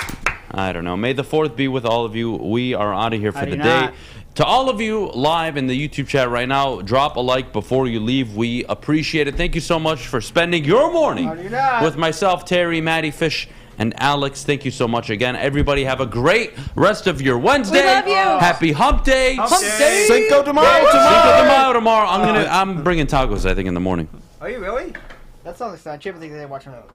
I don't know. May the 4th be with all of you. We are out of here for I the do day. not. To all of you live in the YouTube chat right now, drop a like before you leave. We appreciate it. Thank you so much for spending your morning I do not. with myself, Terry, Maddie, Fish, and Alex. Thank you so much again. Everybody have a great rest of your Wednesday. We love you. Happy Hump Day. Hump Day. Cinco de Mayo Cinco de tomorrow. Mayo tomorrow. I'm bringing tacos, I think, in the morning. Are you really? That sounds like I can't believe they're watching that.